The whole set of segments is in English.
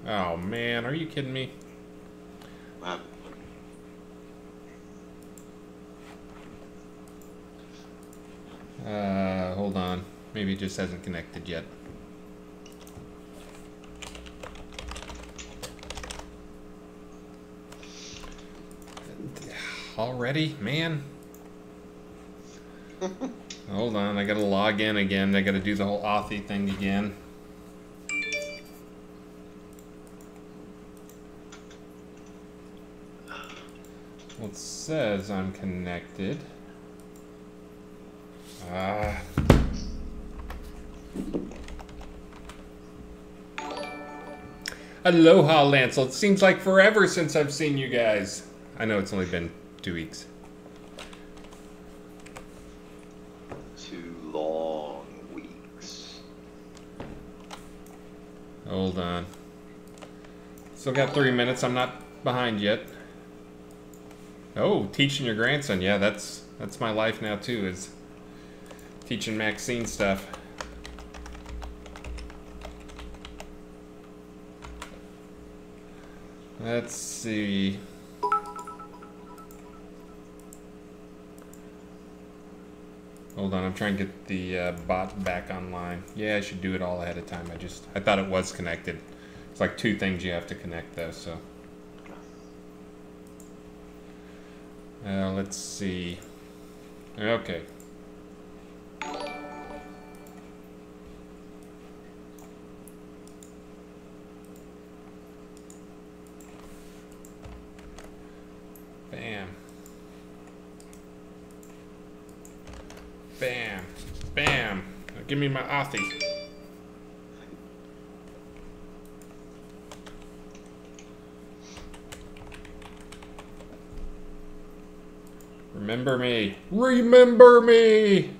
Oh man, are you kidding me? Wow. Hold on. Maybe it just hasn't connected yet. Already? Man. Hold on, I gotta log in again. I gotta do the whole Authy thing again. Well, it says I'm connected. Aloha, Lancel. It seems like forever since I've seen you guys. I know it's only been 2 weeks. 2 long weeks. Hold on. Still got 3 minutes. I'm not behind yet. Oh, teaching your grandson. Yeah, that's my life now too, is teaching Maxine stuff. Let's see. Hold on, I'm trying to get the bot back online. Yeah, I should do it all ahead of time. I thought it was connected. It's like 2 things you have to connect though, so. Let's see. Okay. Bam. Bam. Bam. Now give me my Authy. Remember me. Remember me!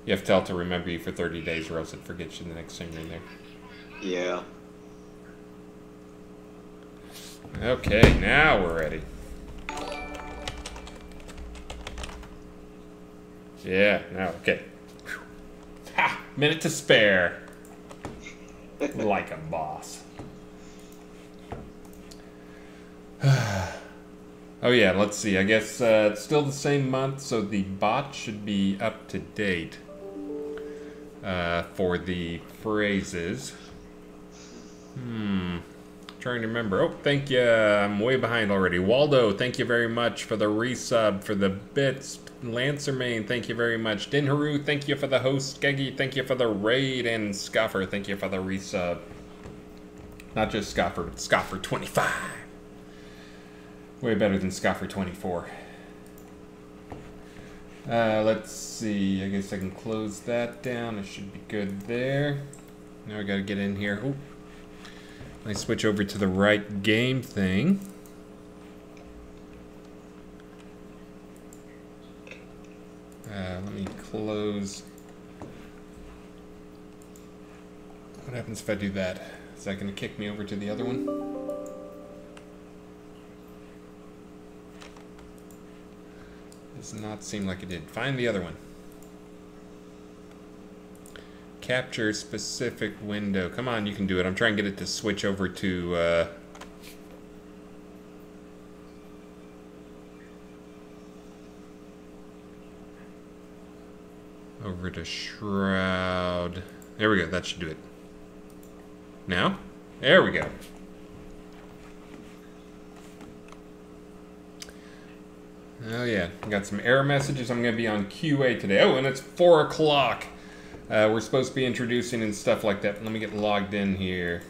You have to tell it to remember you for 30 days or else it forgets you the next time you're in there. Yeah. Okay, now we're ready. Yeah, now, okay. Whew. Ha! Minute to spare. Like a boss. Oh yeah, let's see. I guess it's still the same month, so the bot should be up to date for the phrases. Trying to remember. Oh, thank you. I'm way behind already. Waldo, thank you very much for the resub, for the bits. Lancermain, thank you very much. Dinharu, thank you for the host. Geggy, thank you for the raid. And Scoffer, thank you for the resub. Not just Scoffer, but Scoffer 25. Way better than Scoffer 24. Let's see. I guess I can close that down. It should be good there. Now I gotta get in here. Oh, I switch over to the right game thing. Let me close. What happens if I do that? Is that gonna kick me over to the other one? Does not seem like it did. Find the other one. Capture specific window. Come on, you can do it. I'm trying to get it to switch over to over to Shroud. There we go. That should do it. Now? There we go. Oh yeah, got some error messages. I'm going to be on QA today. Oh, and it's 4 o'clock. We're supposed to be introducing and stuff like that. Let me get logged in here.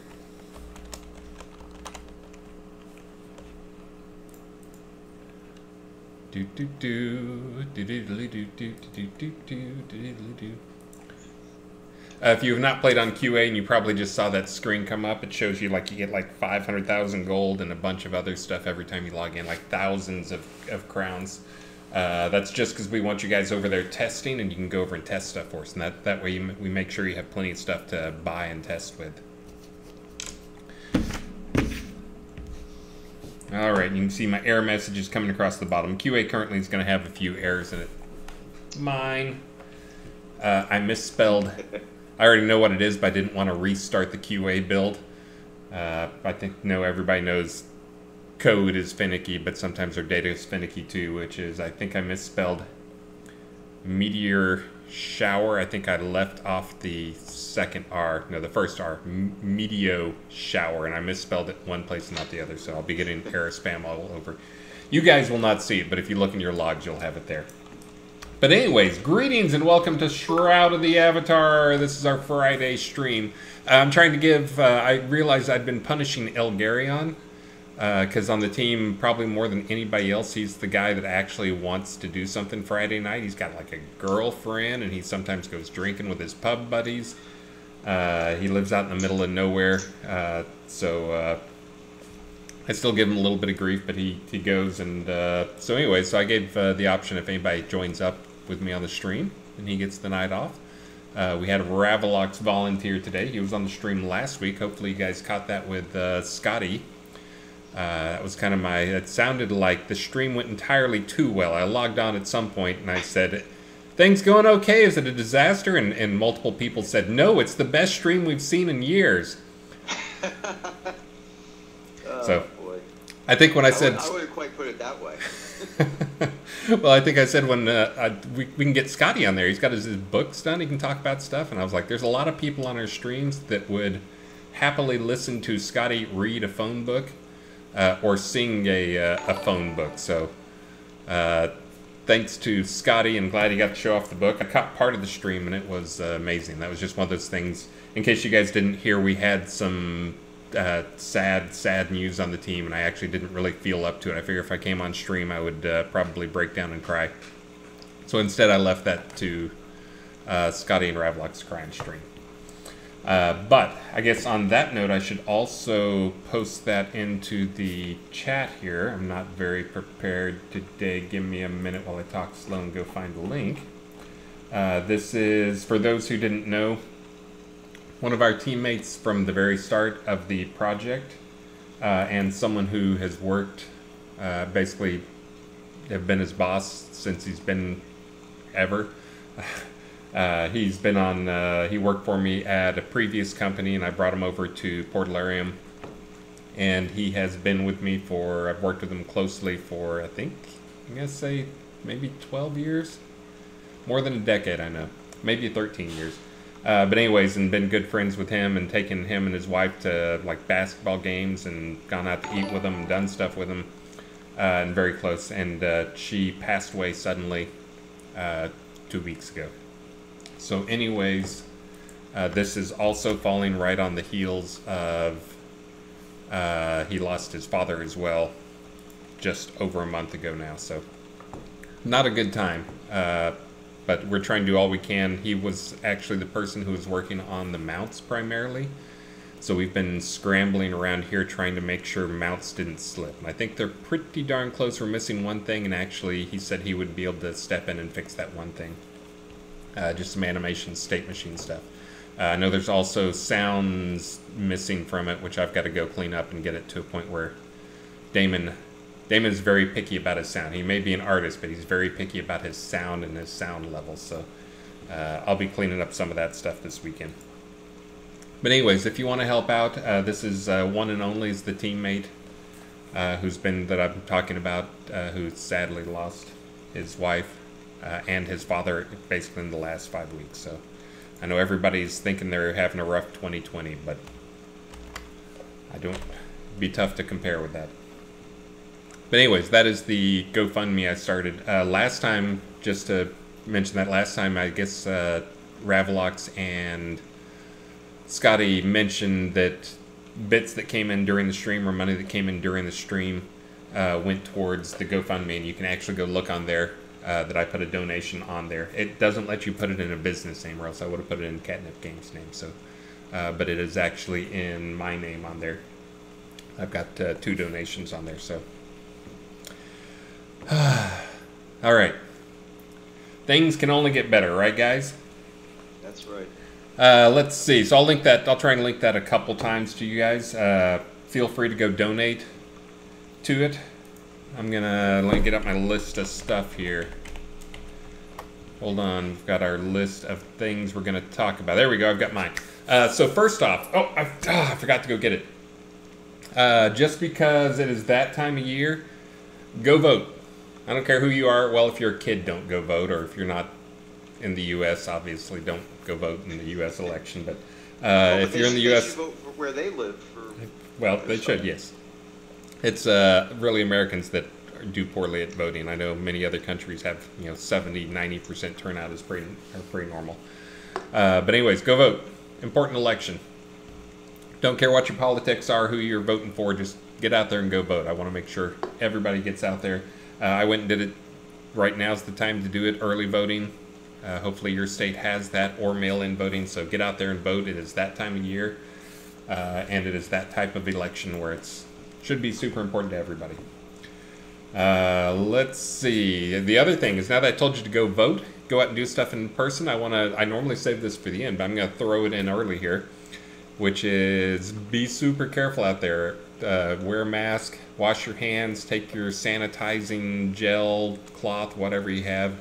If you have not played on QA and you probably just saw that screen come up, it shows you like you get like 500,000 gold and a bunch of other stuff every time you log in, like thousands of crowns. That's just because we want you guys over there testing, and you can go over and test stuff for us, and that way we make sure you have plenty of stuff to buy and test with. All right, you can see my error messages coming across the bottom. QA currently is going to have a few errors in it. Mine. I misspelled. I already know what it is, but I didn't want to restart the QA build. I think everybody knows code is finicky, but sometimes our data is finicky too, which is, I think I misspelled meteor shower. I think I left off the second R, no, the first R, meteo shower, and I misspelled it one place and not the other, so I'll be getting error spam all over. You guys will not see it, but if you look in your logs, you'll have it there. But anyways, greetings and welcome to Shroud of the Avatar. This is our Friday stream. I'm trying to give, I realized I'd been punishing Elgarion, because on the team, probably more than anybody else, he's the guy that actually wants to do something Friday night. He's got like a girlfriend, and he sometimes goes drinking with his pub buddies. He lives out in the middle of nowhere, so I still give him a little bit of grief, but he goes. And so anyway, so I gave the option if anybody joins up with me on the stream, and he gets the night off. We had a Ravalox volunteer today. He was on the stream last week. Hopefully you guys caught that with Scotty. That was kind of it sounded like the stream went entirely too well. I logged on at some point and I said, "Things going okay? Is it a disaster?" And multiple people said, "No, it's the best stream we've seen in years." So, boy. I think when I said... I wouldn't quite put it that way. Well, I think I said when we can get Scotty on there. He's got his books done. He can talk about stuff. And I was like, there's a lot of people on our streams that would happily listen to Scotty read a phone book or sing a phone book. So thanks to Scotty, and glad he got to show off the book. I caught part of the stream, and it was amazing. That was just one of those things. In case you guys didn't hear, we had some... sad news on the team, and I actually didn't really feel up to it. I figured if I came on stream, I would probably break down and cry. So instead, I left that to Scotty and Ravalox cry on stream. But I guess on that note, I should also post that into the chat here. I'm not very prepared today. Give me a minute while I talk slow and go find the link. This is, for those who didn't know, one of our teammates from the very start of the project, and someone who has worked, basically have been his boss since he's been ever. He's been on, he worked for me at a previous company, and I brought him over to Portalarium, and he has been with me for, I've worked with him closely for, I think, I'm going to say maybe 12 years? More than a decade, I know. Maybe 13 years. But anyways, and been good friends with him, and taken him and his wife to like basketball games and gone out to eat with them and done stuff with him, and very close. And she passed away suddenly 2 weeks ago. So anyways, this is also falling right on the heels of he lost his father as well just over a month ago now. So not a good time. But we're trying to do all we can. He was actually the person who was working on the mounts primarily. So we've been scrambling around here trying to make sure mounts didn't slip. And I think they're pretty darn close. We're missing one thing, and actually he said he would be able to step in and fix that one thing. Just some animation state machine stuff. I know there's also sounds missing from it, which I've got to go clean up and get it to a point where Damon's very picky about his sound. He may be an artist, but he's very picky about his sound and his sound levels. So I'll be cleaning up some of that stuff this weekend. But anyways, if you want to help out, this is one and only is the teammate that I'm talking about, who sadly lost his wife and his father basically in the last 5 weeks. So I know everybody's thinking they're having a rough 2020, but it'd be tough to compare with that. But anyways, that is the GoFundMe I started. Last time, just to mention that, last time I guess Ravalox and Scotty mentioned that bits that came in during the stream or money that came in during the stream went towards the GoFundMe, and you can actually go look on there that I put a donation on there. It doesn't let you put it in a business name, or else I would have put it in Catnip Games' name. So, but it is actually in my name on there. I've got 2 donations on there, so... All right. Things can only get better, right, guys? That's right. Let's see. So I'll link that. I'll try and link that a couple times to you guys. Feel free to go donate to it. I'm gonna let me get up my list of stuff here. Hold on. We've got our list of things we're gonna talk about. There we go. I've got mine. So first off, I forgot to go get it. Just because it is that time of year, go vote. I don't care who you are. Well, if you're a kid, don't go vote, or if you're not in the U.S., obviously don't go vote in the U.S. election. But Well, but if you're in the they U.S., should vote for where they live. well, they should, yes. It's really Americans that do poorly at voting. I know many other countries have 70, 90% turnout is pretty normal. But anyways, go vote. Important election. Don't care what your politics are, who you're voting for. Just get out there and go vote. I want to make sure everybody gets out there. I went and did it. Right now's the time to do it. Early voting. Hopefully your state has that, or mail-in voting. So get out there and vote. It is that time of year, and it is that type of election where it's should be super important to everybody. Let's see. The other thing is, now that I told you to go vote, go out and do stuff in person. I normally save this for the end, but I'm going to throw it in early here, which is be super careful out there. Wear a mask, wash your hands, take your sanitizing gel, cloth, whatever you have.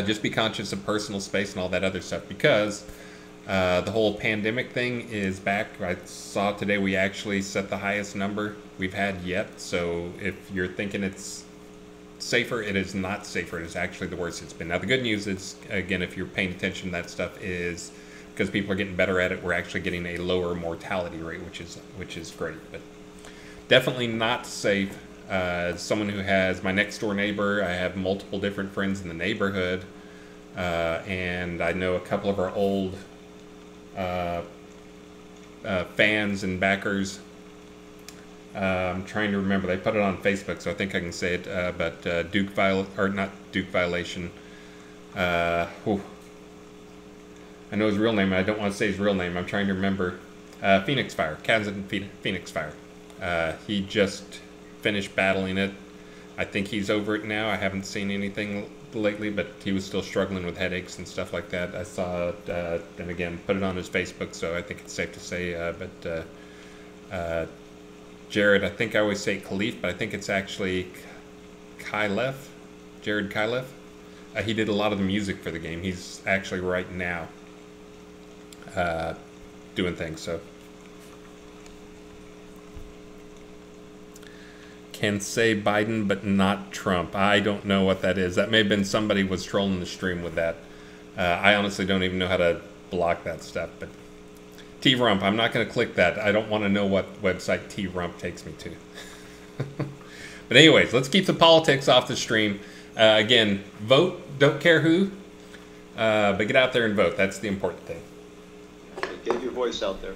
Just be conscious of personal space and all that other stuff, because the whole pandemic thing is back. I saw today we actually set the highest number we've had yet. So if you're thinking it's safer, it is not safer. It is actually the worst it's been. Now the good news is, again, if you're paying attention to that stuff, is because people are getting better at it, we're actually getting a lower mortality rate, which is great. But definitely not safe. As someone who has my next door neighbor, I have multiple different friends in the neighborhood, and I know a couple of our old fans and backers. I'm trying to remember. They put it on Facebook, so I think I can say it. But not Duke Violation. I know his real name. I don't want to say his real name. I'm trying to remember. Phoenix Fire, Kansas Phoenix Fire. He just finished battling it. I think he's over it now. I haven't seen anything lately, but he was still struggling with headaches and stuff like that. I saw it, and again, put it on his Facebook, so I think it's safe to say. Jared, I think I always say Khalif, but I think it's actually Kylef, Jared Kylef. He did a lot of the music for the game. He's actually right now doing things, so. Can say Biden, but not Trump. I don't know what that is. That may have been somebody was trolling the stream with that. I honestly don't even know how to block that stuff, but T-Rump, I'm not going to click that. I don't want to know what website T-Rump takes me to. But anyways, let's keep the politics off the stream. Again, vote. Don't care who, but get out there and vote. That's the important thing. Get your voice out there.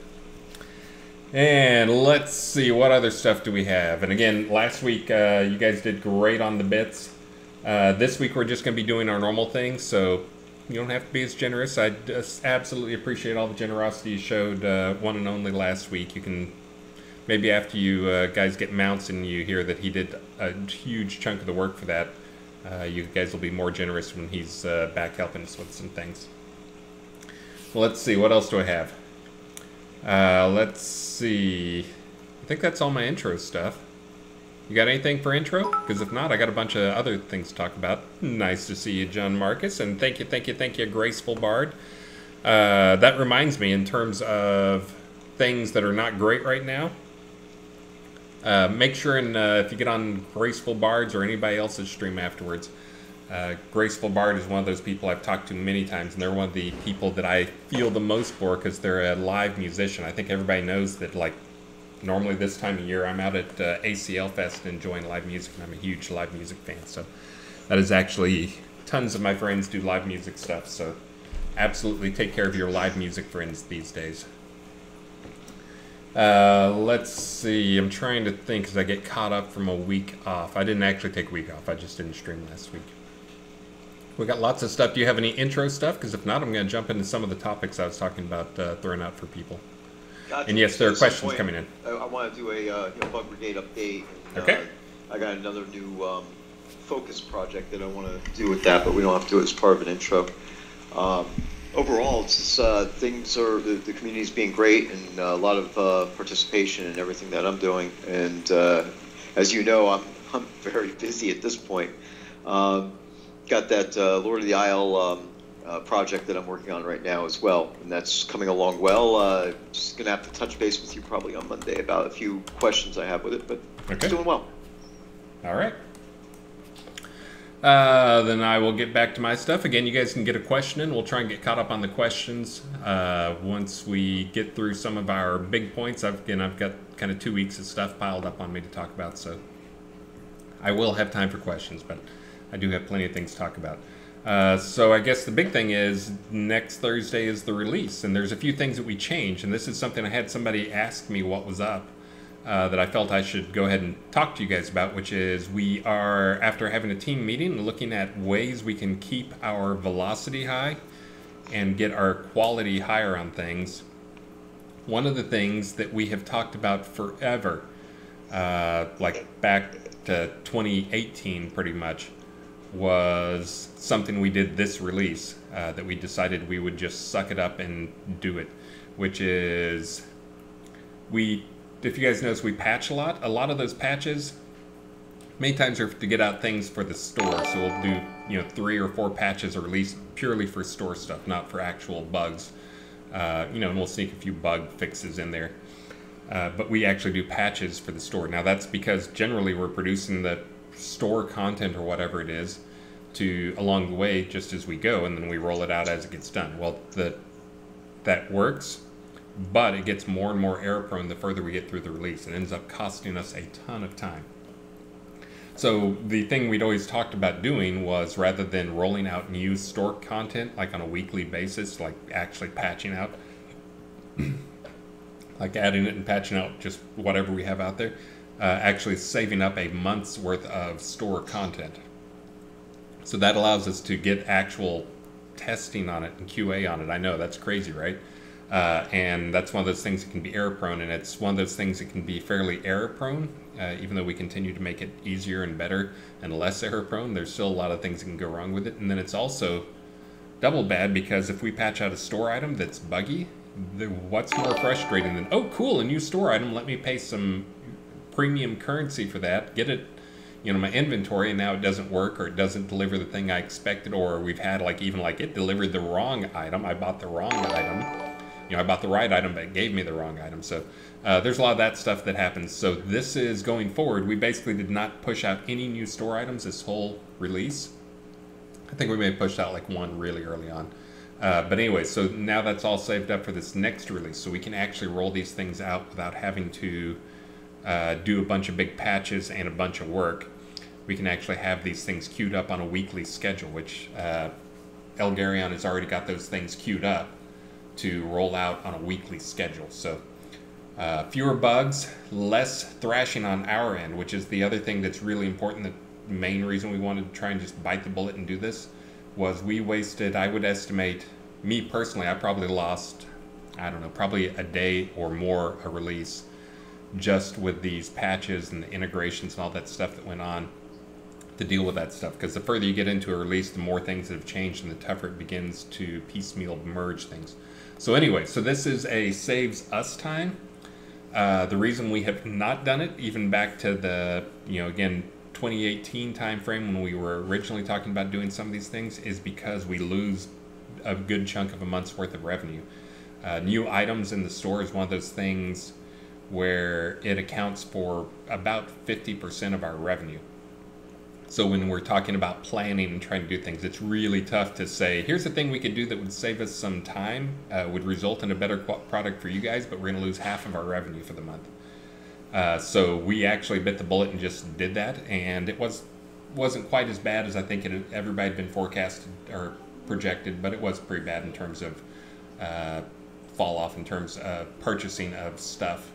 And let's see, what other stuff do we have? And again, last week you guys did great on the bits. This week we're just going to be doing our normal things, so you don't have to be as generous. I just absolutely appreciate all the generosity you showed one and only last week. You can, maybe after you guys get mounts and you hear that he did a huge chunk of the work for that, you guys will be more generous when he's back helping us with some things. Well, let's see, what else do I have? Let's see. I think that's all my intro stuff. You got anything for intro? Because if not, I got a bunch of other things to talk about. Nice to see you, John Marcus, and thank you, Graceful Bard. That reminds me, in terms of things that are not great right now, make sure and if you get on Graceful Bards or anybody else's stream afterwards, Graceful Bard is one of those people I've talked to many times, and they're one of the people that I feel the most for because they're a live musician. I think everybody knows that, like, normally this time of year I'm out at ACL Fest enjoying live music, and I'm a huge live music fan. So that is actually, tons of my friends do live music stuff, so absolutely take care of your live music friends these days. Let's see, I'm trying to think as I get caught up from a week off. I didn't actually take a week off, I just didn't stream last week. We got lots of stuff. Do you have any intro stuff? Because if not, I'm going to jump into some of the topics I was talking about throwing out for people. Gotcha. And yes, there are questions coming in. I want to do a Bug Brigade update. And, okay. I got another new focus project that I want to do with that, but we don't have to do it as part of an intro. Overall, it's just, things are, the community's being great, and a lot of participation in everything that I'm doing. And as you know, I'm very busy at this point. Got that Lord of the Isle project that I'm working on right now as well, and that's coming along well. Just gonna have to touch base with you probably on Monday about a few questions I have with it, but it's doing well. All right. Then I will get back to my stuff. Again, you guys can get a question in. We'll try and get caught up on the questions once we get through some of our big points. I've got kind of 2 weeks of stuff piled up on me to talk about, so I will have time for questions, but I do have plenty of things to talk about. So I guess the big thing is next Thursday is the release, and there's a few things that we changed, and this is something I had somebody ask me what was up. That I felt I should go ahead and talk to you guys about, which is we are, after having a team meeting, looking at ways we can keep our velocity high and get our quality higher on things. One of the things that we have talked about forever, like back to 2018 pretty much, was something we did this release that we decided we would just suck it up and do it, which is if you guys notice, we patch a lot. A lot of those patches, many times, are to get out things for the store. So we'll do 3 or 4 patches or release purely for store stuff, not for actual bugs. And we'll sneak a few bug fixes in there. But we actually do patches for the store. Now that's because generally we're producing the store content or whatever it is along the way just as we go, and then we roll it out as it gets done. Well, that works. But it gets more and more error prone the further we get through the release. It ends up costing us a ton of time. So the thing we'd always talked about doing was, rather than rolling out new store content like on a weekly basis, like actually patching out, like adding it and patching out just whatever we have out there, actually saving up a month's worth of store content. So that allows us to get actual testing on it and QA on it. I know, that's crazy, right? And that's one of those things that can be error prone, and it's one of those things that can be fairly error prone, even though we continue to make it easier and better and less error prone. There's still a lot of things that can go wrong with it. And then it's also double bad, because if we patch out a store item that's buggy, what's more frustrating than, oh cool, a new store item, let me pay some premium currency for that, get it my inventory, and now it doesn't work, or it doesn't deliver the thing I expected, or we've had even it delivered the wrong item, I bought the wrong item. I bought the right item, but it gave me the wrong item. So there's a lot of that stuff that happens. So this is going forward. We basically did not push out any new store items this whole release. I think we may have pushed out one really early on. But anyway, so now that's all saved up for this next release. So we can actually roll these things out without having to do a bunch of big patches and a bunch of work. We can actually have these things queued up on a weekly schedule, which Elgarion has already got those things queued up to roll out on a weekly schedule. So fewer bugs, less thrashing on our end, which is the other thing that's really important. The main reason we wanted to try and just bite the bullet and do this was we wasted, I would estimate, me personally, I probably lost, I don't know, probably a day or more a release just with these patches and the integrations and all that stuff that went on to deal with that stuff. Because the further you get into a release, the more things that have changed and the tougher it begins to piecemeal merge things. So anyway, so this is a saves us time. The reason we have not done it, even back to the, again, 2018 time frame when we were originally talking about doing some of these things, is because we lose a good chunk of a month's worth of revenue. New items in the store is one of those things where it accounts for about 50% of our revenue. So when we're talking about planning and trying to do things, it's really tough to say, here's the thing we could do that would save us some time, would result in a better product for you guys, but we're going to lose half of our revenue for the month. So we actually bit the bullet and just did that, and it wasn't quite as bad as I think everybody had been forecasted or projected, but it was pretty bad in terms of fall off in terms of purchasing of stuff.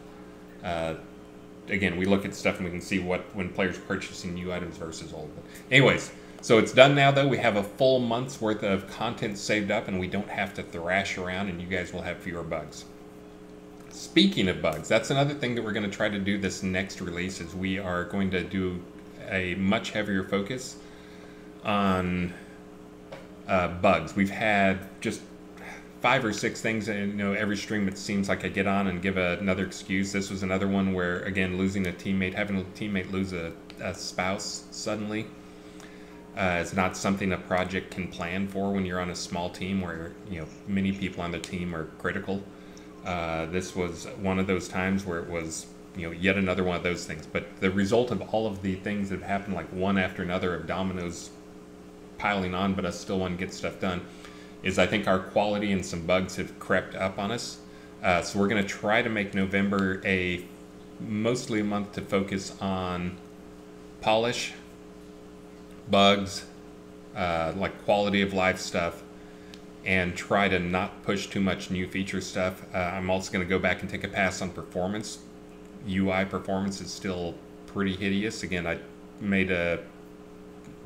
Again, we look at stuff and we can see when players are purchasing new items versus old. But anyways, so it's done now, though. We have a full month's worth of content saved up, and we don't have to thrash around, and you guys will have fewer bugs. Speaking of bugs, that's another thing that we're going to try to do this next release, is we are going to do a much heavier focus on bugs. We've had just 5 or 6 things, and every stream it seems like I get on and give another excuse. This was another one where, again, losing a teammate, having a teammate lose a spouse suddenly, It's not something a project can plan for when you're on a small team where many people on the team are critical. This was one of those times where it was yet another one of those things. But the result of all of the things that happened, like one after another of dominoes piling on, but us still want to get stuff done, is I think our quality and some bugs have crept up on us. So we're going to try to make November mostly a month to focus on polish, bugs, like quality of life stuff, and try to not push too much new feature stuff. I'm also going to go back and take a pass on performance. UI performance is still pretty hideous. Again, I made a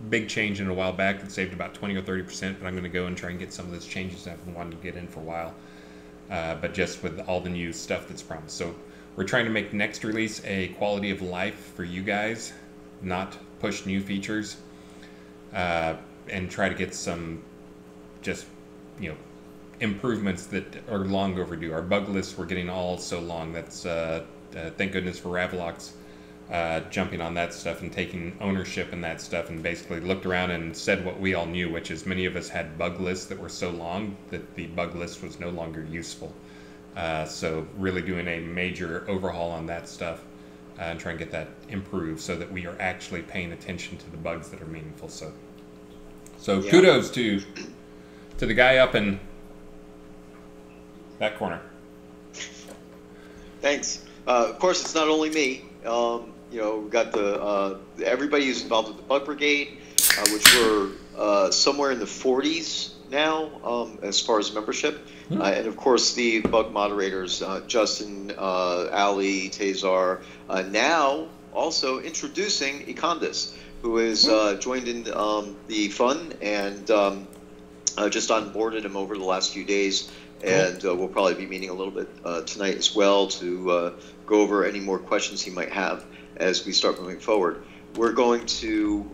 big change in a while back that saved about 20 or 30%, but I'm going to go and try and get some of those changes I've been wanting to get in for a while. But just with all the new stuff that's promised. So we're trying to make next release a quality of life for you guys, not push new features, and try to get some just improvements that are long overdue. Our bug lists were getting all so long. That's thank goodness for Ravalox jumping on that stuff and taking ownership in that stuff, and basically looked around and said what we all knew, which is many of us had bug lists that were so long that the bug list was no longer useful. So really doing a major overhaul on that stuff and try and get that improved so that we are actually paying attention to the bugs that are meaningful. So yeah. Kudos to the guy up in that corner. Thanks. Of course, it's not only me. We've got everybody who's involved with the Bug Brigade, which we're somewhere in the 40s now as far as membership. And of course, the bug moderators, Justin, Ali, Tazar, now also introducing Econdas, who has joined in the fun and just onboarded him over the last few days. And we'll probably be meeting a little bit tonight as well to go over any more questions he might have as we start moving forward. We're going to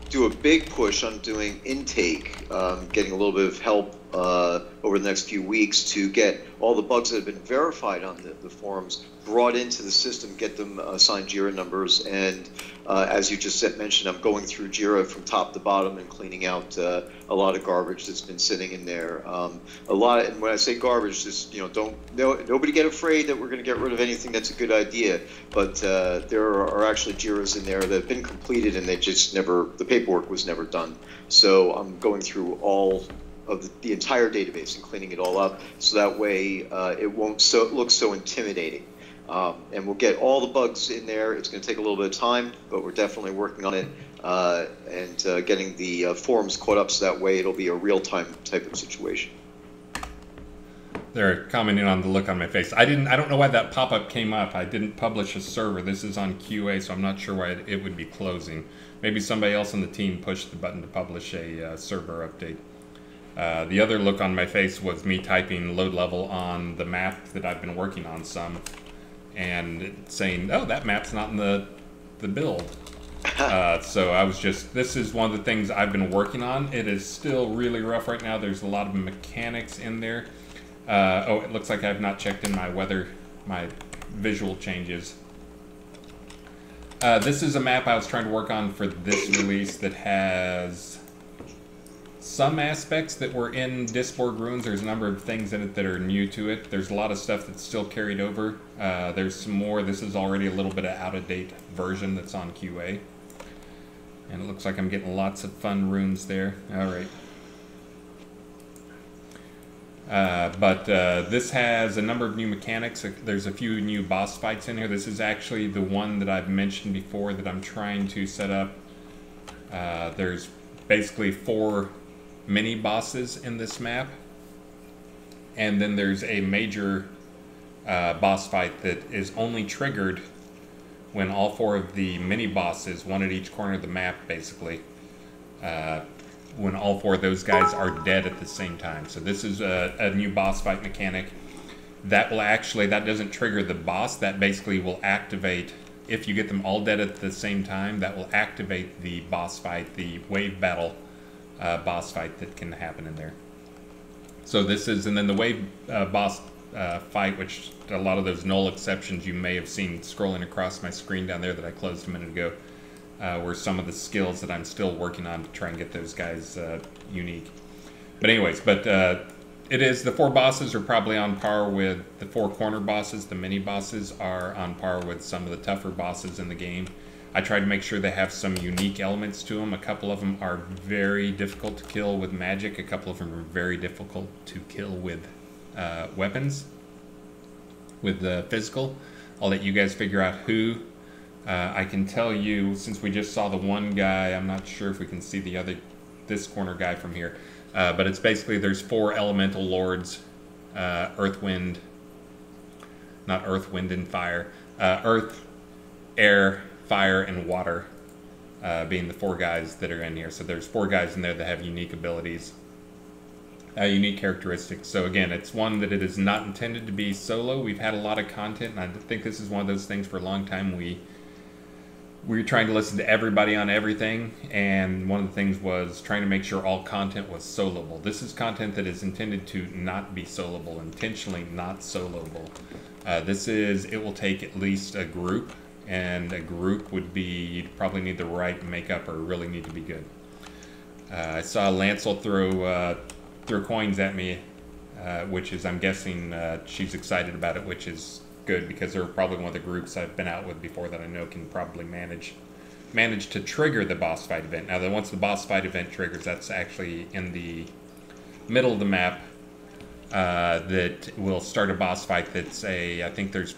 do a big push on doing intake, getting a little bit of help over the next few weeks to get all the bugs that have been verified on the forums brought into the system, get them assigned JIRA numbers. And as you just mentioned, I'm going through JIRA from top to bottom and cleaning out a lot of garbage that's been sitting in there. And when I say garbage, just nobody get afraid that we're going to get rid of anything that's a good idea. But there are actually JIRAs in there that have been completed and the paperwork was never done. So I'm going through all of the entire database and cleaning it all up, so that way it won't look so intimidating. And we'll get all the bugs in there. It's going to take a little bit of time, but we're definitely working on it and getting the forums caught up, so that way it'll be a real-time type of situation. They're commenting on the look on my face. I don't know why that pop-up came up. I didn't publish a server. This is on QA, so I'm not sure why it would be closing. Maybe somebody else on the team pushed the button to publish a server update. The other look on my face was me typing load level on the map that I've been working on some, and saying, oh, that map's not in the build. So I was this is one of the things I've been working on. It is still really rough right now. There's a lot of mechanics in there. It looks like I've not checked in my visual changes. This is a map I was trying to work on for this release that has some aspects that were in Disborg Ruins. There's a number of things in it that are new to it. There's a lot of stuff that's still carried over. There's some more. This is already a little bit of out-of-date version that's on QA. And it looks like I'm getting lots of fun runes there. All right. But this has a number of new mechanics. There's a few new boss fights in here. This is actually the one that I've mentioned before that I'm trying to set up. There's basically 4 mini bosses in this map, and then there's a major boss fight that is only triggered when all 4 of the mini bosses, one at each corner of the map basically, when all 4 of those guys are dead at the same time. So this is a new boss fight mechanic that doesn't trigger the boss. That basically will activate, if you get them all dead at the same time, that will activate the boss fight, the wave battle boss fight that can happen in there. So this is, and then the wave boss fight, which a lot of those null exceptions you may have seen scrolling across my screen down there that I closed a minute ago. were some of the skills that I'm still working on to try and get those guys unique. But anyways, it is, the 4 bosses are probably on par with the 4 corner bosses. The mini bosses are on par with some of the tougher bosses in the game. I tried to make sure they have some unique elements to them. A couple of them are very difficult to kill with magic. A couple of them are very difficult to kill with weapons, with the physical. I'll let you guys figure out who. I can tell you, since we just saw the one guy, I'm not sure if we can see this corner guy from here. But it's basically, there's 4 elemental lords, earth, wind, not earth, wind, and fire. Earth, air, fire, and water being the 4 guys that are in here. So there's 4 guys in there that have unique abilities, unique characteristics. So again, it's one that it is not intended to be solo. We've had a lot of content, and I think this is one of those things for a long time we were trying to listen to everybody on everything, and one of the things was trying to make sure all content was soloable. This is content that is intended to not be soloable, intentionally not soloable. It will take at least a group, and a group would be, you'd probably need the right makeup or really need to be good. I saw Lancel throw coins at me, which is, I'm guessing she's excited about it, which is good, because they're probably one of the groups I've been out with before that I know can probably manage to trigger the boss fight event. Now, once the boss fight event triggers, that's actually in the middle of the map, that will start a boss fight that's I think there's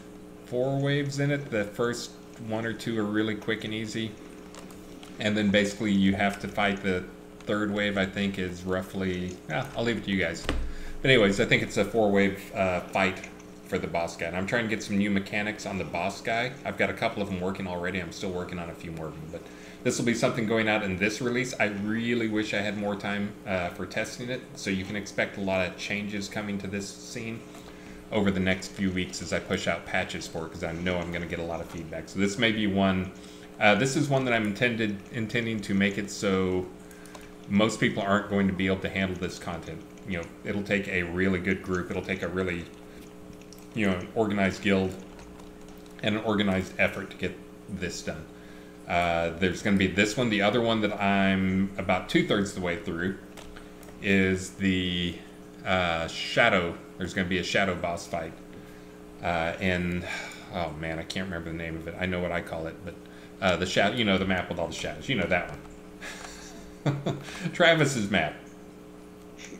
4 waves in it. The first 1 or 2 are really quick and easy, and then basically you have to fight the 3rd wave, I think is roughly, I'll leave it to you guys. But anyways, I think it's a 4-wave fight for the boss guy. And I'm trying to get some new mechanics on the boss guy. I've got a couple of them working already. I'm still working on a few more of them, but this will be something going out in this release. I really wish I had more time for testing it, so you can expect a lot of changes coming to this scene over the next few weeks as I push out patches for it, because I know I'm going to get a lot of feedback. So this may be one, this is one that I'm intending to make it so most people aren't going to be able to handle this content. You know, it'll take a really good group. It'll take a really, an organized guild and an organized effort to get this done. There's going to be this one. The other one that I'm about 2/3 of the way through is the Shadow. There's going to be a Shadow boss fight. And, oh man, I can't remember the name of it. I know what I call it, but the shadow, the map with all the shadows. You know that one. Travis's map.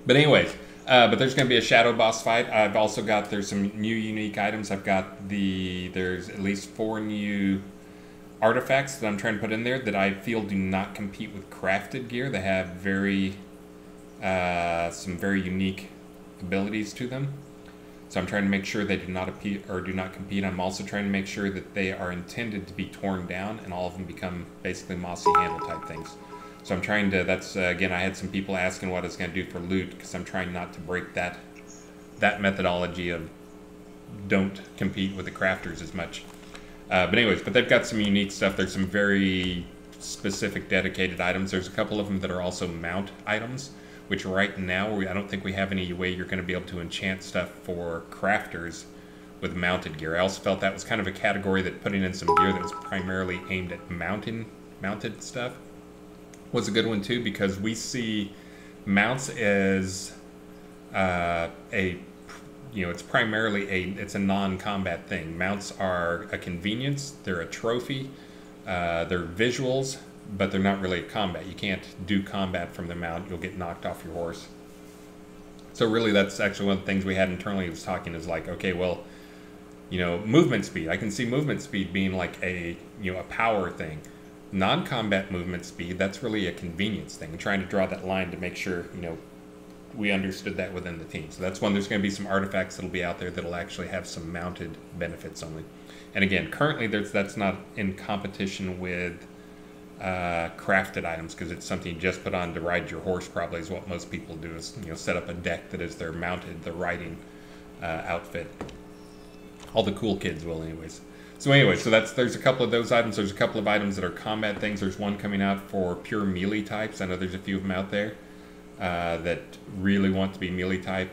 But anyways, but there's going to be a Shadow boss fight. I've also got, there's some new unique items. I've got there's at least 4 new artifacts that I'm trying to put in there that I feel do not compete with crafted gear. They have some very unique abilities to them. So I'm trying to make sure they do not compete. I'm also trying to make sure that they are intended to be torn down and all of them become basically mossy handle type things. So I'm trying to, again, I had some people asking what it's going to do for loot, because I'm trying not to break that methodology of don't compete with the crafters as much. But anyways, they've got some unique stuff. There's some very specific dedicated items. There's a couple of them that are also mount items, which right now, I don't think we have any way you're going to be able to enchant stuff for crafters with mounted gear. I also felt that was kind of a category that putting in some gear that was primarily aimed at mounted stuff was a good one too, because we see mounts as it's primarily it's a non-combat thing. Mounts are a convenience, they're a trophy, they're visuals, but they're not really a combat. You can't do combat from the mount, you'll get knocked off your horse. So really that's actually one of the things we had internally was talking is like, okay, well, movement speed. I can see movement speed being like a power thing. Non-combat movement speed, that's really a convenience thing. I'm trying to draw that line to make sure, we understood that within the team. So that's one, there's going to be some artifacts that'll be out there that'll actually have some mounted benefits only. And again, currently that's not in competition with crafted items, because it's something you just put on to ride your horse, probably is what most people do, is set up a deck that is their mounted, the riding outfit. All the cool kids will anyways. So anyway, there's a couple of those items. There's a couple of items that are combat things. There's one coming out for pure melee types. I know there's a few of them out there that really want to be melee type.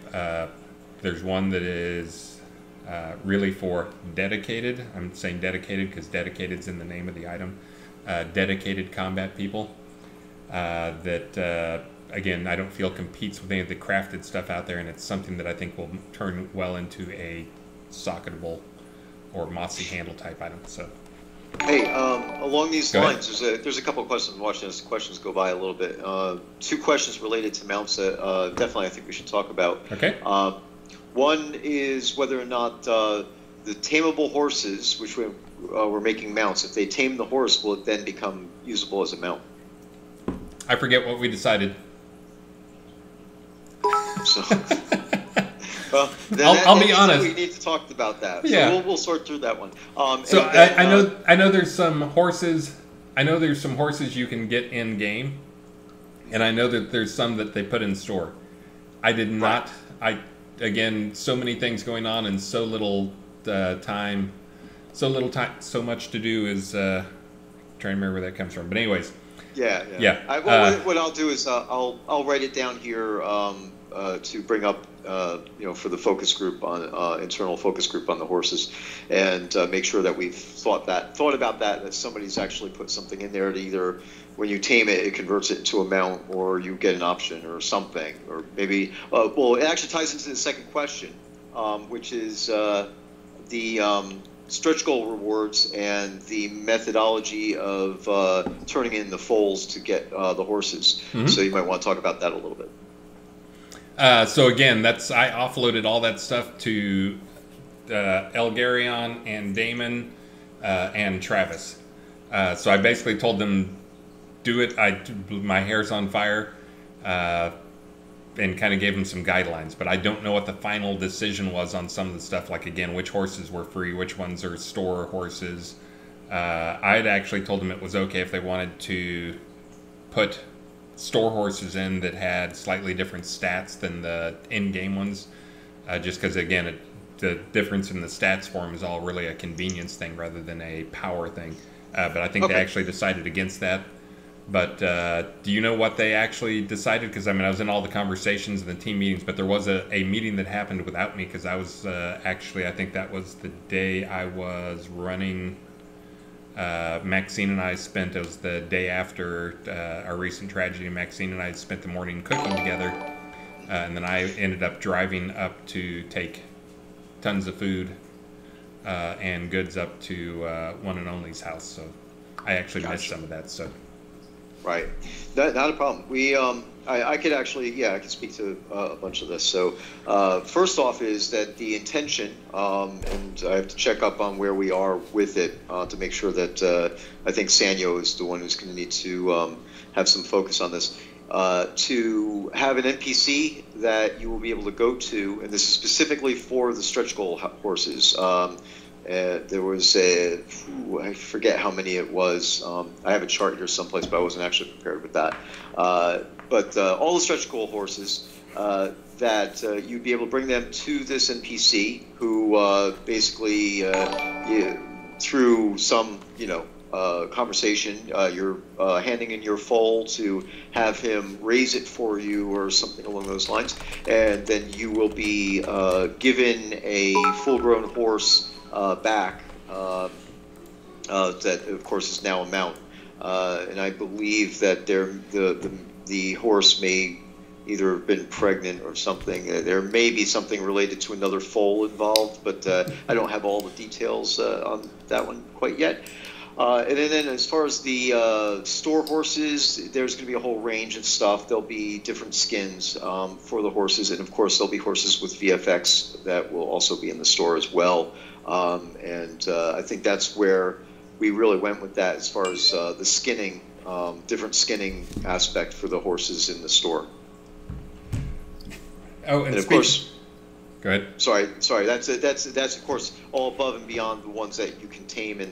There's one that is really for dedicated. I'm saying dedicated because dedicated's in the name of the item. dedicated combat people that, again, I don't feel competes with any of the crafted stuff out there, and it's something that I think will turn well into a socketable or mossy handle type item. So, hey, along these lines, there's a couple of questions. I'm watching as questions go by a little bit. 2 questions related to mounts that definitely I think we should talk about. Okay. One is whether or not the tameable horses, which we're making mounts, if they tame the horse, will it then become usable as a mount? I forget what we decided. So, well, I'll be honest. We need to talk about that. So yeah. we'll sort through that one. So then, I know there's some horses. I know there's some horses you can get in game, and I know that there's some that they put in store. I did not. Again, so many things going on and so little time. So much to do is trying to remember where that comes from. But anyways. Yeah. What I'll do is I'll write it down here to bring up for the focus group on internal focus group on the horses, and make sure that we've thought about that somebody's actually put something in there to either when you tame it, it converts it into a mount, or you get an option or something, or maybe it actually ties into the second question, which is the stretch goal rewards and the methodology of turning in the foals to get the horses. Mm-hmm. So you might want to talk about that a little bit. So again, I offloaded all that stuff to Elgarion and Damon and Travis. So I basically told them, do it. My hair's on fire, and kind of gave them some guidelines. But I don't know what the final decision was on some of the stuff. Like, again, which horses were free, which ones are store horses. I had actually told them it was okay if they wanted to put store horses in that had slightly different stats than the in-game ones. Just because, again, the difference in the stats for them is all really a convenience thing rather than a power thing. But I think they actually decided against that. But do you know what they actually decided? Because, I mean, I was in all the conversations and the team meetings, but there was a meeting that happened without me because I was actually, I think that was the day I was running. Maxine and I it was the day after our recent tragedy. Maxine and I spent the morning cooking together. And then I ended up driving up to take tons of food and goods up to one and only's house. So I actually missed some of that. So. Right, not a problem. I could actually, I could speak to a bunch of this. So first off is that the intention, and I have to check up on where we are with it to make sure that I think Sanyo is the one who's going to need to have some focus on this. To have an NPC that you will be able to go to, and this is specifically for the stretch goal horses. There was I forget how many it was. I have a chart here someplace, but I wasn't actually prepared with that. But all the stretch goal horses, that you'd be able to bring them to this NPC who basically, through some, conversation, you're handing in your foal to have him raise it for you or something along those lines. And then you will be given a full-grown horse back that of course is now a mount, and I believe that the horse may either have been pregnant or something. There may be something related to another foal involved, but I don't have all the details on that one quite yet. And then as far as the store horses, there's going to be a whole range of stuff. There'll be different skins for the horses, and of course there'll be horses with VFX that will also be in the store as well. And I think that's where we really went with that as far as the skinning, different skinning aspect for the horses in the store. Oh, and of course, go ahead. Sorry. That's of course all above and beyond the ones that you can tame in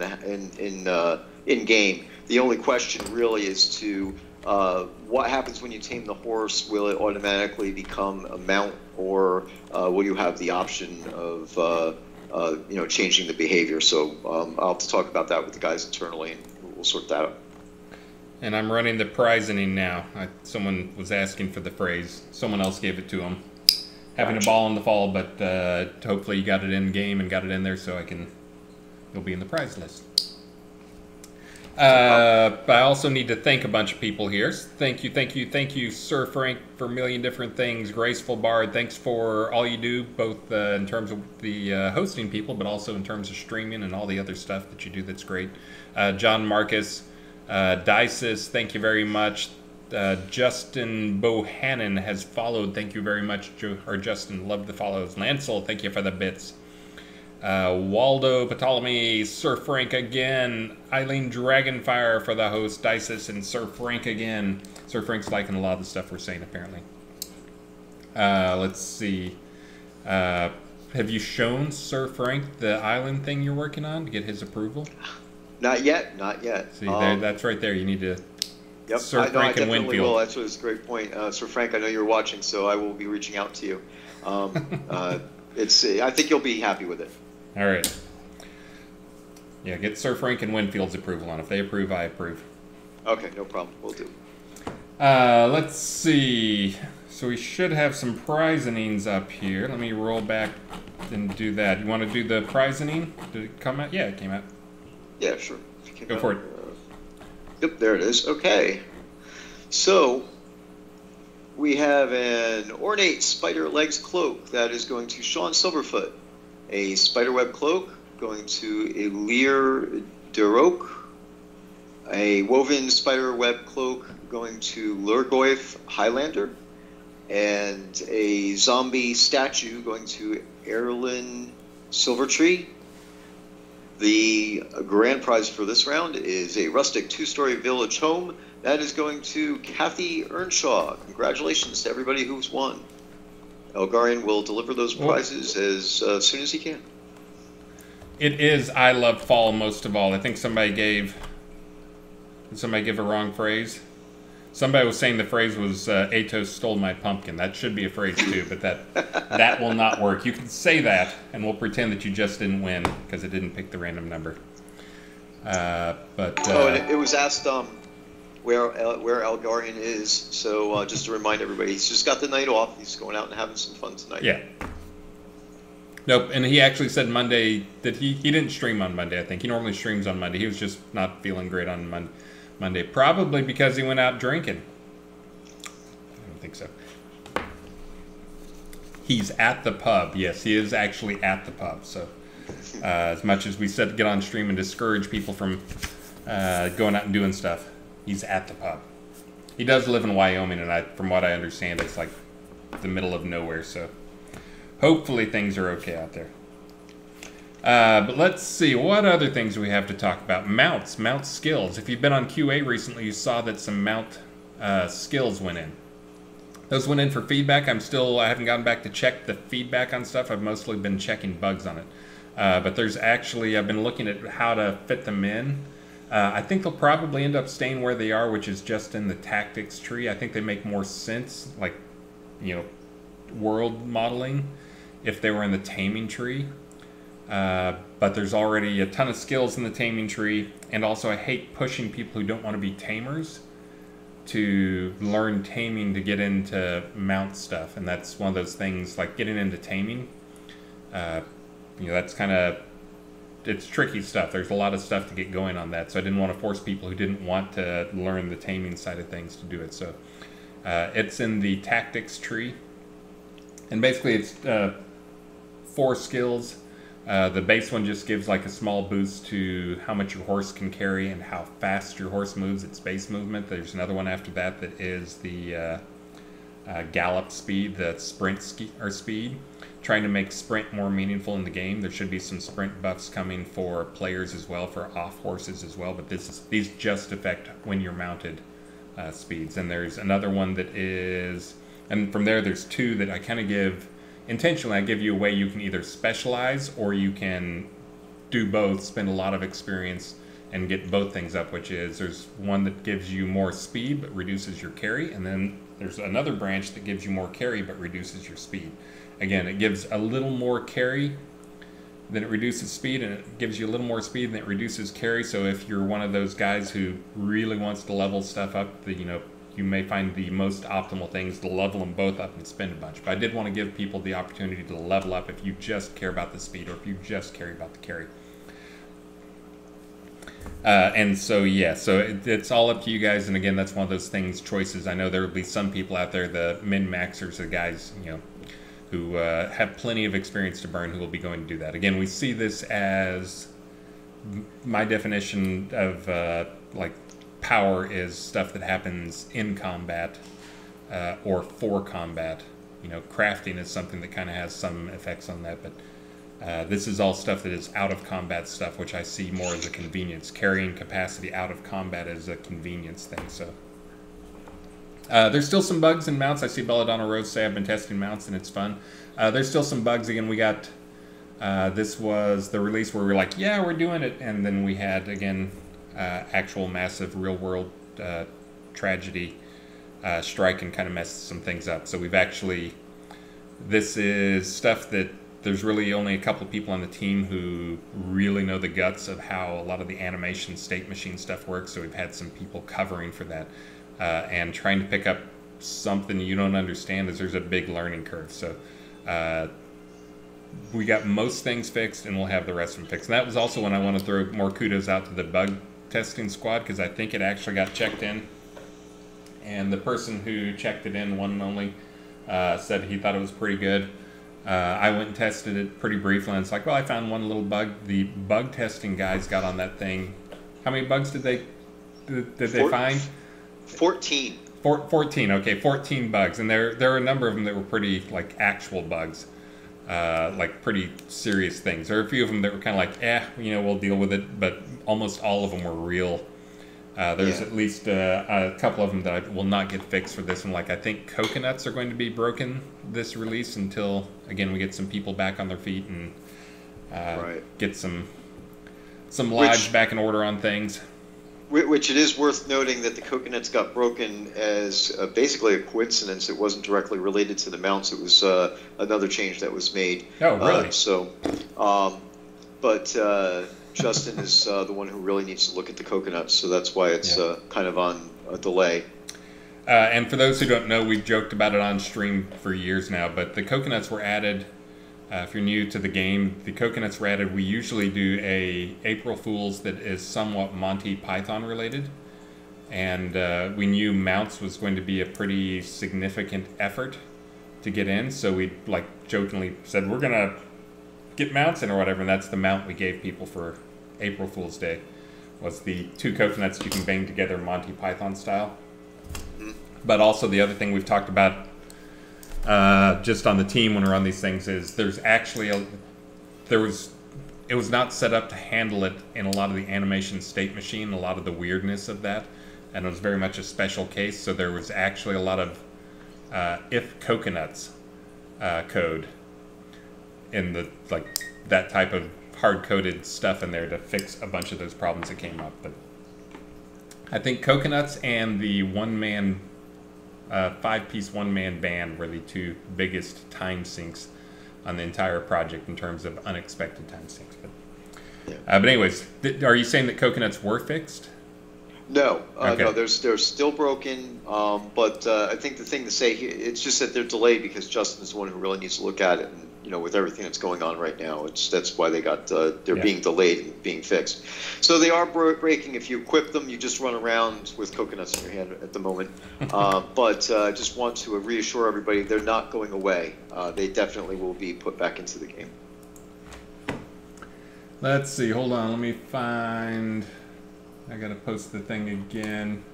game. The only question really is to what happens when you tame the horse. Will it automatically become a mount, or will you have the option of changing the behavior? So I'll have to talk about that with the guys internally, and we'll sort that out. And I'm running the prizing now. Someone was asking for the phrase. Someone else gave it to him. Having a ball in the fall, but hopefully you got it in game and got it in there so you'll be in the prize list. But I also need to thank a bunch of people here. Thank you, Sir Frank, for a million different things. Graceful Bard, thanks for all you do, both in terms of the hosting people, but also in terms of streaming and all the other stuff that you do that's great. John Marcus, Dysis, thank you very much. Justin Bohannon has followed. Thank you very much, Justin. Love the follows. Lancel, thank you for the bits. Waldo Ptolemy, Sir Frank again, Eileen Dragonfire for the host, Dysis, and Sir Frank again. Sir Frank's liking a lot of the stuff we're saying, apparently. Let's see. Have you shown Sir Frank the island thing you're working on to get his approval? Not yet, not yet. See, that's right there. You need to... Yep, Sir Frank I definitely Winfield. will. That's a great point. Sir Frank, I know you're watching, so I will be reaching out to you. I think you'll be happy with it. All right. Yeah, get Sir Frank and Winfield's approval on. If they approve, I approve. Okay, no problem. We'll do. Let's see. So we should have some prizings up here. Let me roll back and do that. You want to do the prizing? Did it come out? Yeah, it came out. Yeah, sure. Go for it. Yep, there it is. Okay. So, we have an ornate spider legs cloak that is going to Sean Silverfoot. A spiderweb cloak going to Elir Derok. A woven spiderweb cloak going to Lurgoyf Highlander. And a zombie statue going to Erlin Silvertree. The grand prize for this round is a rustic two-story village home that is going to Kathy Earnshaw. Congratulations to everybody who's won. Elgarian will deliver those prizes as soon as he can. It is I love fall most of all. I think somebody gave... Did somebody give a wrong phrase? Somebody was saying the phrase was Atos stole my pumpkin. That should be a phrase too, but that will not work. You can say that, and we'll pretend that you just didn't win because it didn't pick the random number. And it was asked where Elgarian is. So just to remind everybody, he's just got the night off. He's going out and having some fun tonight. Yeah. Nope, and he actually said Monday that he didn't stream on Monday, I think. He normally streams on Monday. He was just not feeling great on Monday, probably because he went out drinking. I don't think so. He's at the pub. Yes, he is actually at the pub. So as much as we said to get on stream and discourage people from going out and doing stuff, he's at the pub. He does live in Wyoming, and from what I understand, it's like the middle of nowhere. So hopefully things are okay out there. But let's see, what other things do we have to talk about? Mount skills. If you've been on QA recently, you saw that some mount skills went in. Those went in for feedback. I haven't gotten back to check the feedback on stuff. I've mostly been checking bugs on it. But there's actually, I've been looking at how to fit them in. I think they'll probably end up staying where they are, which is just in the tactics tree. I think they make more sense, like, world modeling, if they were in the taming tree. But there's already a ton of skills in the taming tree, and also I hate pushing people who don't want to be tamers to learn taming to get into mount stuff, and that's one of those things, like getting into taming. That's kind of, it's tricky stuff. There's a lot of stuff to get going on that, so I didn't want to force people who didn't want to learn the taming side of things to do it. So it's in the tactics tree, and basically it's 4 skills. The base one just gives like a small boost to how much your horse can carry and how fast your horse moves, its base movement. There's another one after that that is the gallop speed, the sprint speed, trying to make sprint more meaningful in the game. There should be some sprint buffs coming for players as well, for off horses as well, but these just affect when you're mounted speeds. And there's another one that is, and from there's 2 that I kind of give intentionally. I give you a way you can either specialize or you can do both, spend a lot of experience and get both things up, which is there's one that gives you more speed but reduces your carry, and then there's another branch that gives you more carry but reduces your speed. Again, it gives a little more carry, then it reduces speed, and it gives you a little more speed, and it reduces carry. So if you're one of those guys who really wants to level stuff up, you may find the most optimal things to level them both up and spend a bunch. But I did want to give people the opportunity to level up if you just care about the speed or if you just care about the carry. And so, yeah, so it's all up to you guys. And again, that's one of those things, choices. I know there will be some people out there, the min-maxers, the guys, you know, who have plenty of experience to burn, who will be going to do that. Again, we see this as, my definition of like power is stuff that happens in combat or for combat. You know, crafting is something that kind of has some effects on that, but this is all stuff that is out of combat stuff, which I see more as a convenience. Carrying capacity out of combat is a convenience thing. So there's still some bugs in mounts. I see Belladonna Rose say I've been testing mounts and it's fun. There's still some bugs. Again, we got this was the release where we were like, yeah, we're doing it, and then we had again actual massive real world tragedy strike and kind of messed some things up. So we've actually, this is stuff that there's really only a couple of people on the team who really know the guts of how a lot of the animation state machine stuff works. So we've had some people covering for that, and trying to pick up something you don't understand is there's a big learning curve. So we got most things fixed, and we'll have the rest of them fixed. And that was also when I want to throw more kudos out to the bug testing squad, because I think it actually got checked in. And the person who checked it in, one and only, said he thought it was pretty good. I went and tested it pretty briefly, and it's like, well, I found one little bug. The bug testing guys got on that thing. How many bugs did they find? 14. 14. Okay, 14 bugs, and there are a number of them that were pretty like actual bugs, like pretty serious things. There are a few of them that were kind of like, you know, we'll deal with it, but almost all of them were real. There's at least a couple of them that I will not get fixed for this one. Like, I think coconuts are going to be broken this release until, again, we get some people back on their feet and get some lives back in order on things. Which it is worth noting that the coconuts got broken as basically a coincidence. It wasn't directly related to the mounts. It was another change that was made. Oh, really? Justin is the one who really needs to look at the coconuts, so that's why it's kind of on a delay. And for those who don't know, we've joked about it on stream for years now, but the coconuts were added. If you're new to the game, the coconuts were added. We usually do a April Fool's that is somewhat Monty Python related, and we knew mounts was going to be a pretty significant effort to get in, so we like jokingly said we're gonna get mounts in or whatever, and that's the mount we gave people for April Fool's Day, was the 2 coconuts you can bang together Monty Python style. But also the other thing we've talked about just on the team when we're on these things is there's actually it was not set up to handle it in a lot of the animation state machine, a lot of the weirdness of that, and it was very much a special case. So there was actually a lot of if coconuts code in the that type of hard-coded stuff in there to fix a bunch of those problems that came up. But I think coconuts and the one-man 5-piece one-man band were the 2 biggest time sinks on the entire project in terms of unexpected time sinks. But anyways, are you saying that coconuts were fixed? No, okay. No, they're still broken. But I think the thing to say here, it's just that they're delayed because Justin is the one who really needs to look at it. And you know, with everything that's going on right now, that's why they got they're being delayed and being fixed. So they are breaking. If you equip them, you just run around with coconuts in your hand at the moment. But I just want to reassure everybody they're not going away. They definitely will be put back into the game. Let's see. Hold on. Let me find. I gotta post the thing again.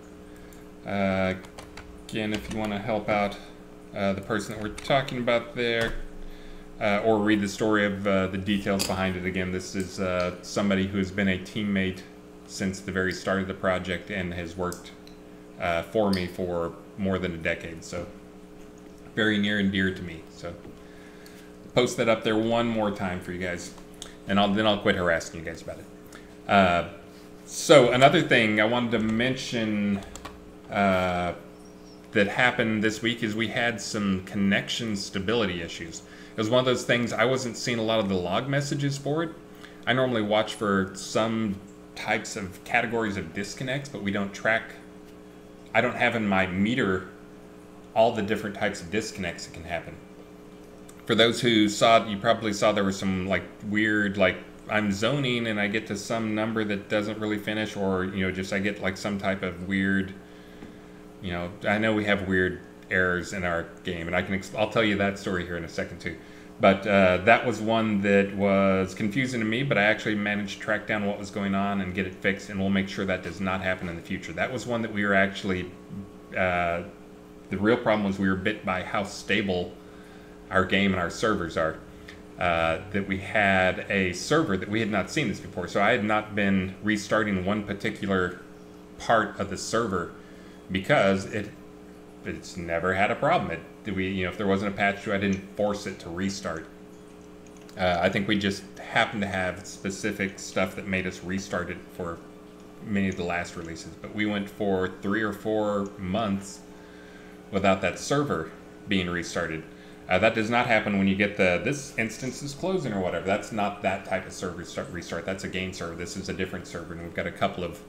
Again, if you want to help out the person that we're talking about there. Or read the story of the details behind it. Again, this is somebody who has been a teammate since the very start of the project and has worked for me for more than a decade. So very near and dear to me. So post that up there one more time for you guys, and then I'll quit harassing you guys about it. So another thing I wanted to mention that happened this week is we had some connection stability issues. It was one of those things, I wasn't seeing a lot of the log messages for it. I normally watch for some types of categories of disconnects, but we don't track, I don't have in my meter all the different types of disconnects that can happen. For those who saw it, you probably saw there was some like weird like I'm zoning and I get to some number that doesn't really finish, or just I get like some type of weird, I know we have weird errors in our game, and I'll tell you that story here in a second too. But that was one that was confusing to me, but I actually managed to track down what was going on and get it fixed, and we'll make sure that does not happen in the future. That was one that we were actually, the real problem was we were bit by how stable our game and our servers are. That we had a server that we had not seen this before. So I had not been restarting one particular part of the server because it's never had a problem. If there wasn't a patch to it, I didn't force it to restart. I think we just happened to have specific stuff that made us restart it for many of the last releases. But we went for 3 or 4 months without that server being restarted. That does not happen when you get this instance is closing or whatever. That's not that type of server restart. That's a game server. This is a different server, and we've got a couple of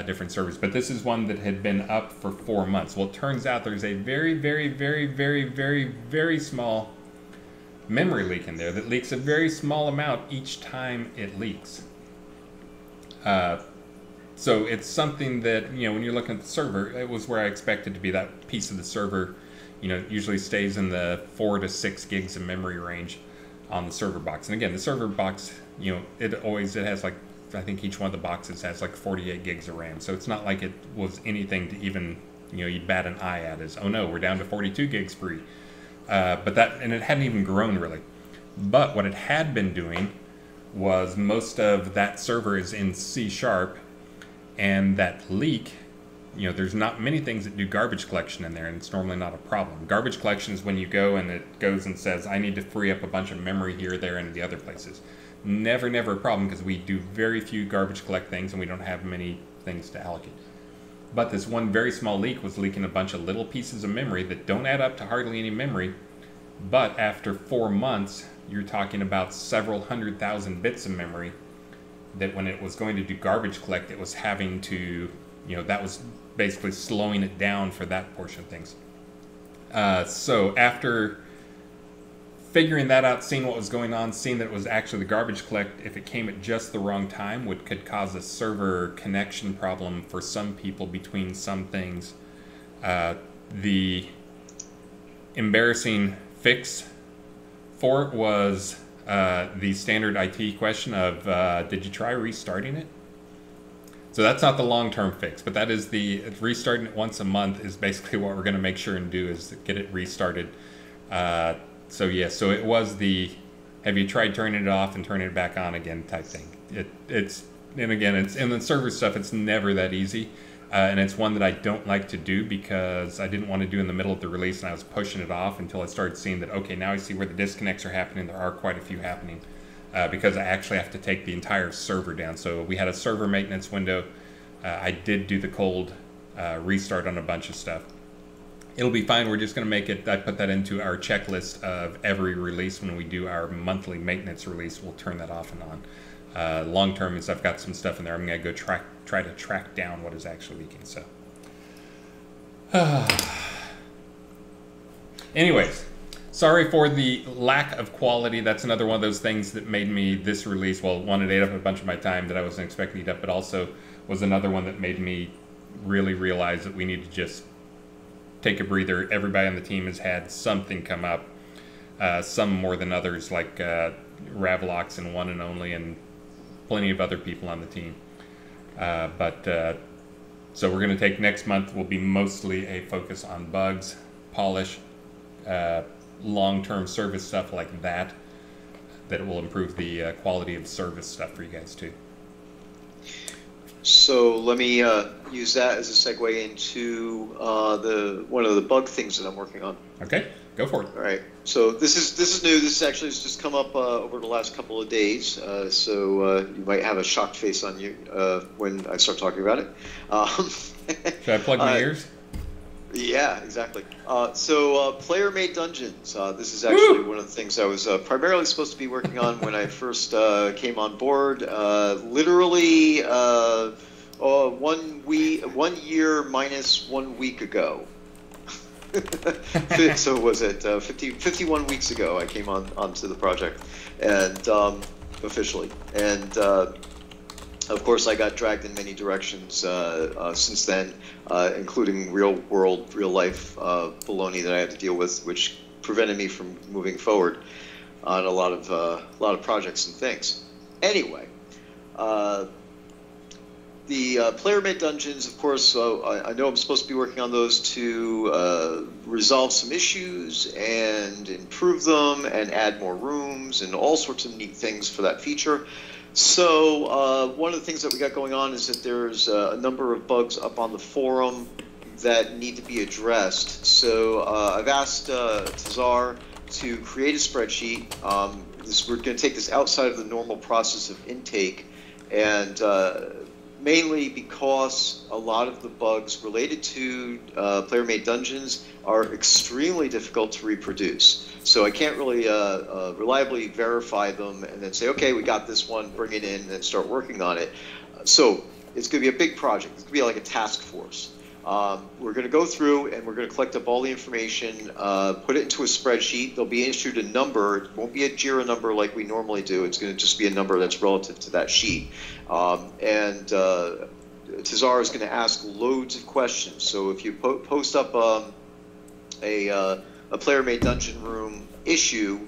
different servers. But this is one that had been up for 4 months. Well, it turns out there's a very, very, very, very, very, very small memory leak in there that leaks a very small amount each time it leaks. So it's something that, when you're looking at the server, it was where I expected to be. That piece of the server usually stays in the 4 to 6 gigs of memory range on the server box. And again, the server box, it has like, I think each one of the boxes has like 48 gigs of RAM. So it's not like it was anything to even, you bat an eye at as, oh no, we're down to 42 gigs free. And it hadn't even grown really. But what it had been doing was most of that server is in C#, and that leak, there's not many things that do garbage collection in there, and it's normally not a problem. Garbage collection is when you go and it goes and says, I need to free up a bunch of memory here, there, and the other places. Never a problem, because we do very few garbage collect things, and we don't have many things to allocate. But this one very small leak was leaking a bunch of little pieces of memory that don't add up to hardly any memory, but after 4 months, you're talking about several 100,000 bits of memory that when it was going to do garbage collect, it was having to, that was basically slowing it down for that portion of things. So after figuring that out, seeing what was going on, seeing that it was actually the garbage collect, if it came at just the wrong time, could cause a server connection problem for some people between some things. The embarrassing fix for it was the standard IT question of, did you try restarting it? So that's not the long-term fix, but that is restarting it once a month is basically what we're going to make sure and do, is get it restarted. So it was have you tried turning it off and turning it back on again type thing. It's in the server stuff, it's never that easy. And it's one that I don't like to do because I didn't want to do in the middle of the release, and I was pushing it off until I started seeing that, okay, now I see where the disconnects are happening. There are quite a few happening because I actually have to take the entire server down. So we had a server maintenance window. I did do the cold restart on a bunch of stuff. It'll be fine. We're just going to make it, I put that into our checklist of every release. When we do our monthly maintenance release, we'll turn that off and on. Long term is I've got some stuff in there. I'm going to go try to track down what is actually leaking. So, anyways, sorry for the lack of quality. That's another one of those things that made me this release. Well, one, it ate up a bunch of my time that I wasn't expecting to eat up, but also was another one that made me really realize that we need to just take a breather. Everybody on the team has had something come up, some more than others, like Ravalox and One and Only, and plenty of other people on the team. So we're going to take next month will be mostly a focus on bugs, polish, long-term service stuff like that will improve the quality of service stuff for you guys too. So let me use that as a segue into one of the bug things that I'm working on. Okay, go for it. All right. So this is new. This actually has just come up over the last couple of days. So you might have a shocked face on you when I start talking about it. Should I plug my ears? Yeah, exactly. So player-made dungeons. This is actually one of the things I was primarily supposed to be working on when I first came on board. Literally 1 year minus 1 week ago. So was it 51 weeks ago I came onto the project, and officially, and of course I got dragged in many directions since then, including real life baloney that I had to deal with, which prevented me from moving forward on a lot of projects and things. Anyway, the player-made dungeons, of course, I know I'm supposed to be working on those to resolve some issues and improve them and add more rooms and all sorts of neat things for that feature. So one of the things that we got going on is that there's a number of bugs up on the forum that need to be addressed. So I've asked Tazar to create a spreadsheet. We're going to take this outside of the normal process of intake, and mainly because a lot of the bugs related to player-made dungeons are extremely difficult to reproduce. So I can't really reliably verify them and then say, okay, we got this one, bring it in, and then start working on it. So it's going to be a big project. It's going to be like a task force. We're going to go through and we're going to collect up all the information, put it into a spreadsheet. They'll be issued a number. It won't be a JIRA number like we normally do. It's going to just be a number that's relative to that sheet. And Tazar is going to ask loads of questions. So if you post up a player-made dungeon room issue,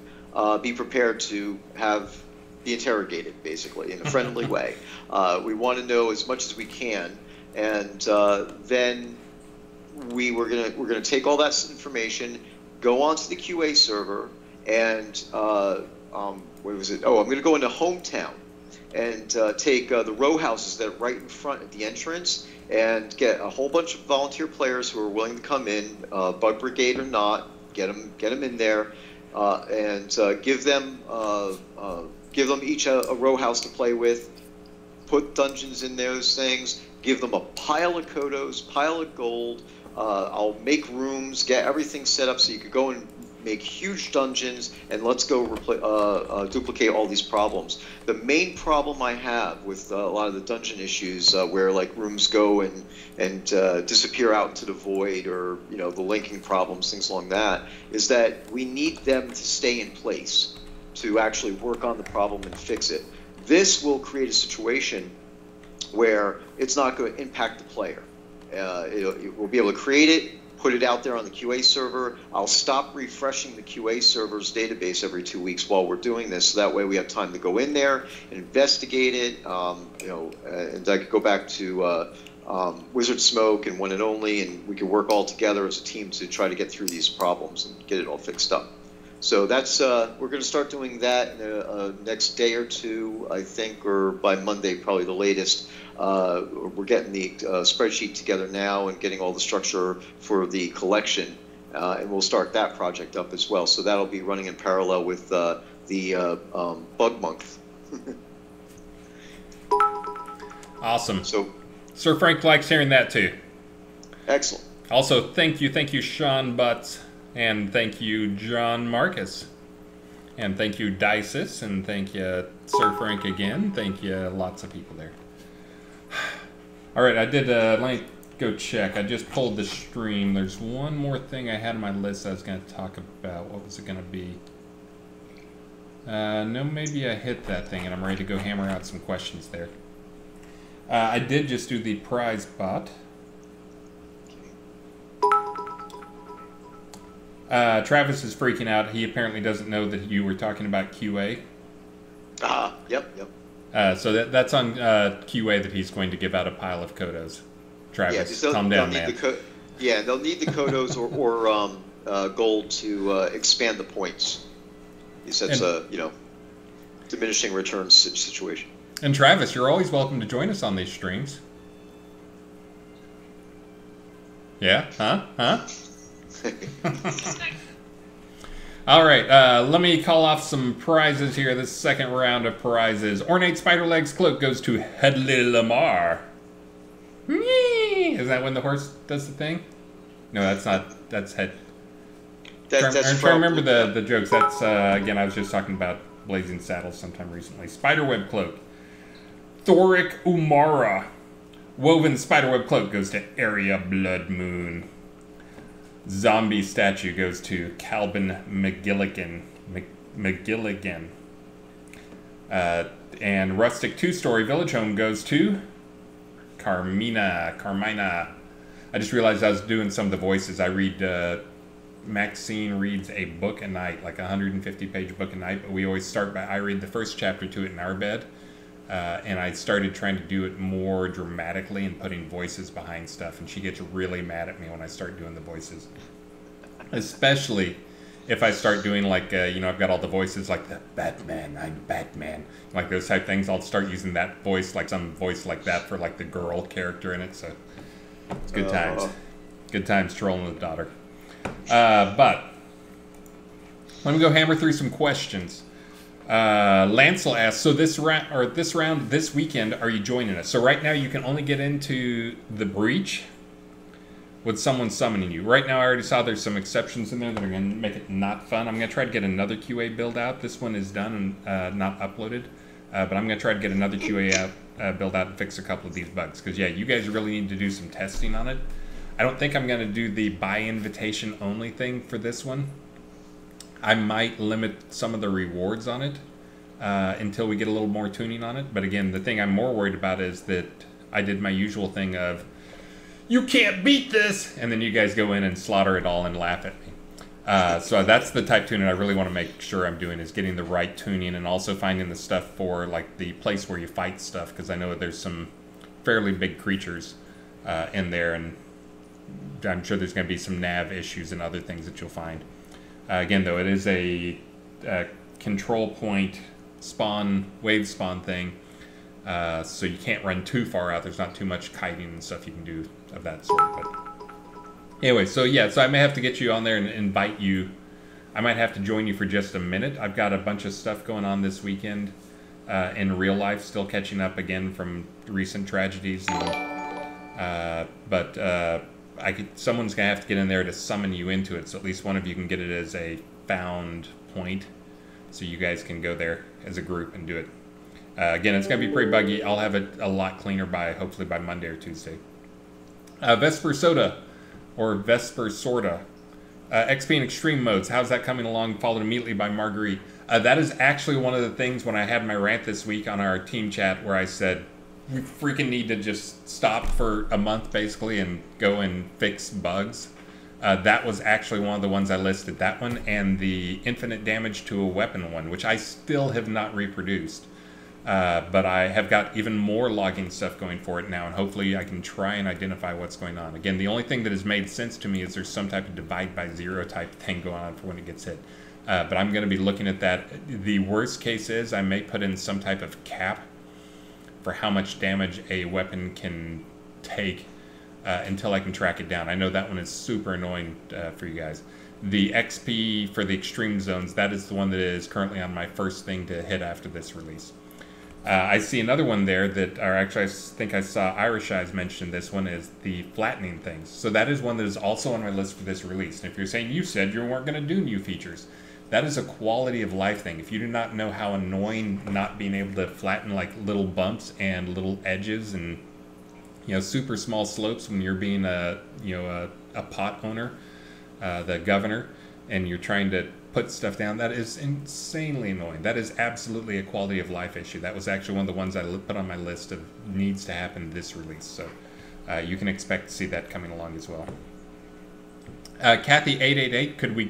be prepared to be interrogated, basically, in a friendly way. We want to know as much as we can. And then we're gonna take all that information, go onto the QA server, and what was it? Oh, I'm gonna go into Hometown and take the row houses that are right in front at the entrance and get a whole bunch of volunteer players who are willing to come in, bug brigade or not, get them in there, and give them each a row house to play with. Put dungeons in those things. Give them a pile of Kodos, pile of gold. I'll make rooms, get everything set up so you could go and make huge dungeons, and let's go duplicate all these problems. The main problem I have with a lot of the dungeon issues, where like rooms go and disappear out into the void, or the linking problems, things along that, is that we need them to stay in place to actually work on the problem and fix it. This will create a situation where it's not going to impact the player. We'll be able to create it, put it out there on the QA server. I'll stop refreshing the QA server's database every 2 weeks while we're doing this, so that way we have time to go in there and investigate it. And I could go back to Wizard Smoke and One and Only, and we can work all together as a team to try to get through these problems and get it all fixed up. So that's we're going to start doing that in the next day or two, I think, or by Monday, probably the latest. We're getting the spreadsheet together now and getting all the structure for the collection, and we'll start that project up as well. So that'll be running in parallel with the bug month. Awesome. So, Sir Frank likes hearing that too. Excellent. Also, thank you, Sean Butts. And thank you, John Marcus. And thank you, Dices. And thank you, Sir Frank again. Thank you, lots of people there. All right, I did, let me go check. I just pulled the stream. There's one more thing I had on my list I was going to talk about. What was it going to be? No, maybe I hit that thing and I'm ready to go hammer out some questions there. I did just do the prize bot. Travis is freaking out. He apparently doesn't know that you were talking about QA. Yep. So that's on QA that he's going to give out a pile of Kodos. Travis, calm down, man. They'll need the Kodos or gold to expand the points. He said it's a diminishing returns situation. And Travis, you're always welcome to join us on these streams. Yeah? Huh? All right, let me call off some prizes here. This second round of prizes. Ornate Spiderlegs Cloak goes to Headley Lamar. Is that when the horse does the thing? No, that's not. That's head. I'm trying to remember the jokes. That's, again, I was just talking about Blazing Saddles sometime recently. Spiderweb Cloak. Thoric Umara. Woven Spiderweb Cloak goes to Area Blood Moon. Zombie statue goes to Calvin McGilligan. And Rustic 2-story village home goes to Carmina. I just realized I was doing some of the voices. I read, Maxine reads a book a night, like a 150-page book a night, but we always start by, I read the first chapter to it in our bed, and I started trying to do it more dramatically and putting voices behind stuff, and she gets really mad at me when I start doing the voices. Especially if I start doing like, I've got all the voices like the Batman, I'm Batman, like those type things. I'll start using that voice, like some voice like that for like the girl character in it. So it's good times. Good times trolling with daughter. But let me go hammer through some questions. Lancel asks, so this weekend, are you joining us? So right now you can only get into the breach with someone summoning you. Right now I already saw there's some exceptions in there that are going to make it not fun. I'm going to try to get another QA build out. This one is done and not uploaded. But I'm going to try to get another QA build out and fix a couple of these bugs. Because, yeah, you guys really need to do some testing on it. I don't think I'm going to do the by invitation only thing for this one. I might limit some of the rewards on it until we get a little more tuning on it. But again, the thing I'm more worried about is that I did my usual thing of, you can't beat this! And then you guys go in and slaughter it all and laugh at me. So that's the type tuning I really want to make sure I'm doing, is getting the right tuning and also finding the stuff for like the place where you fight stuff, because I know there's some fairly big creatures in there, and I'm sure there's going to be some nav issues and other things that you'll find. Again, though, it is a control point spawn, wave spawn thing, so you can't run too far out. There's not too much kiting and stuff you can do of that sort. But anyway, so yeah, so I may have to get you on there and invite you. I might have to join you for just a minute. I've got a bunch of stuff going on this weekend in real life, still catching up again from recent tragedies. And, someone's going to have to get in there to summon you into it, so at least one of you can get it as a found point, so you guys can go there as a group and do it. Again, it's going to be pretty buggy. I'll have it a lot cleaner hopefully by Monday or Tuesday. Vesper Soda, or Vesper Sorta. XP and Extreme modes, how's that coming along? Followed immediately by Marguerite. That is actually one of the things when I had my rant this week on our team chat where I said, we freaking need to just stop for a month basically and go and fix bugs. That was actually one of the ones I listed. That one and the infinite damage to a weapon one, which I still have not reproduced. But I have got even more logging stuff going for it now, and hopefully I can try and identify what's going on. Again, the only thing that has made sense to me is there's some type of divide by zero type thing going on for when it gets hit. But I'm going to be looking at that. The worst case is I may put in some type of cap for how much damage a weapon can take until I can track it down. I know that one is super annoying for you guys. The XP for the extreme zones, that is the one that is currently on my first thing to hit after this release. I see another one there that, or actually I think I saw Irish Eyes mention this one, is the flattening things. So that is one that is also on my list for this release. And if you're saying you said you weren't going to do new features, that is a quality of life thing. If you do not know how annoying not being able to flatten like little bumps and little edges and super small slopes when you're being a pot owner, the governor, and you're trying to put stuff down, that is insanely annoying. That is absolutely a quality of life issue. That was actually one of the ones I put on my list of needs to happen this release. So you can expect to see that coming along as well. Kathy888, could we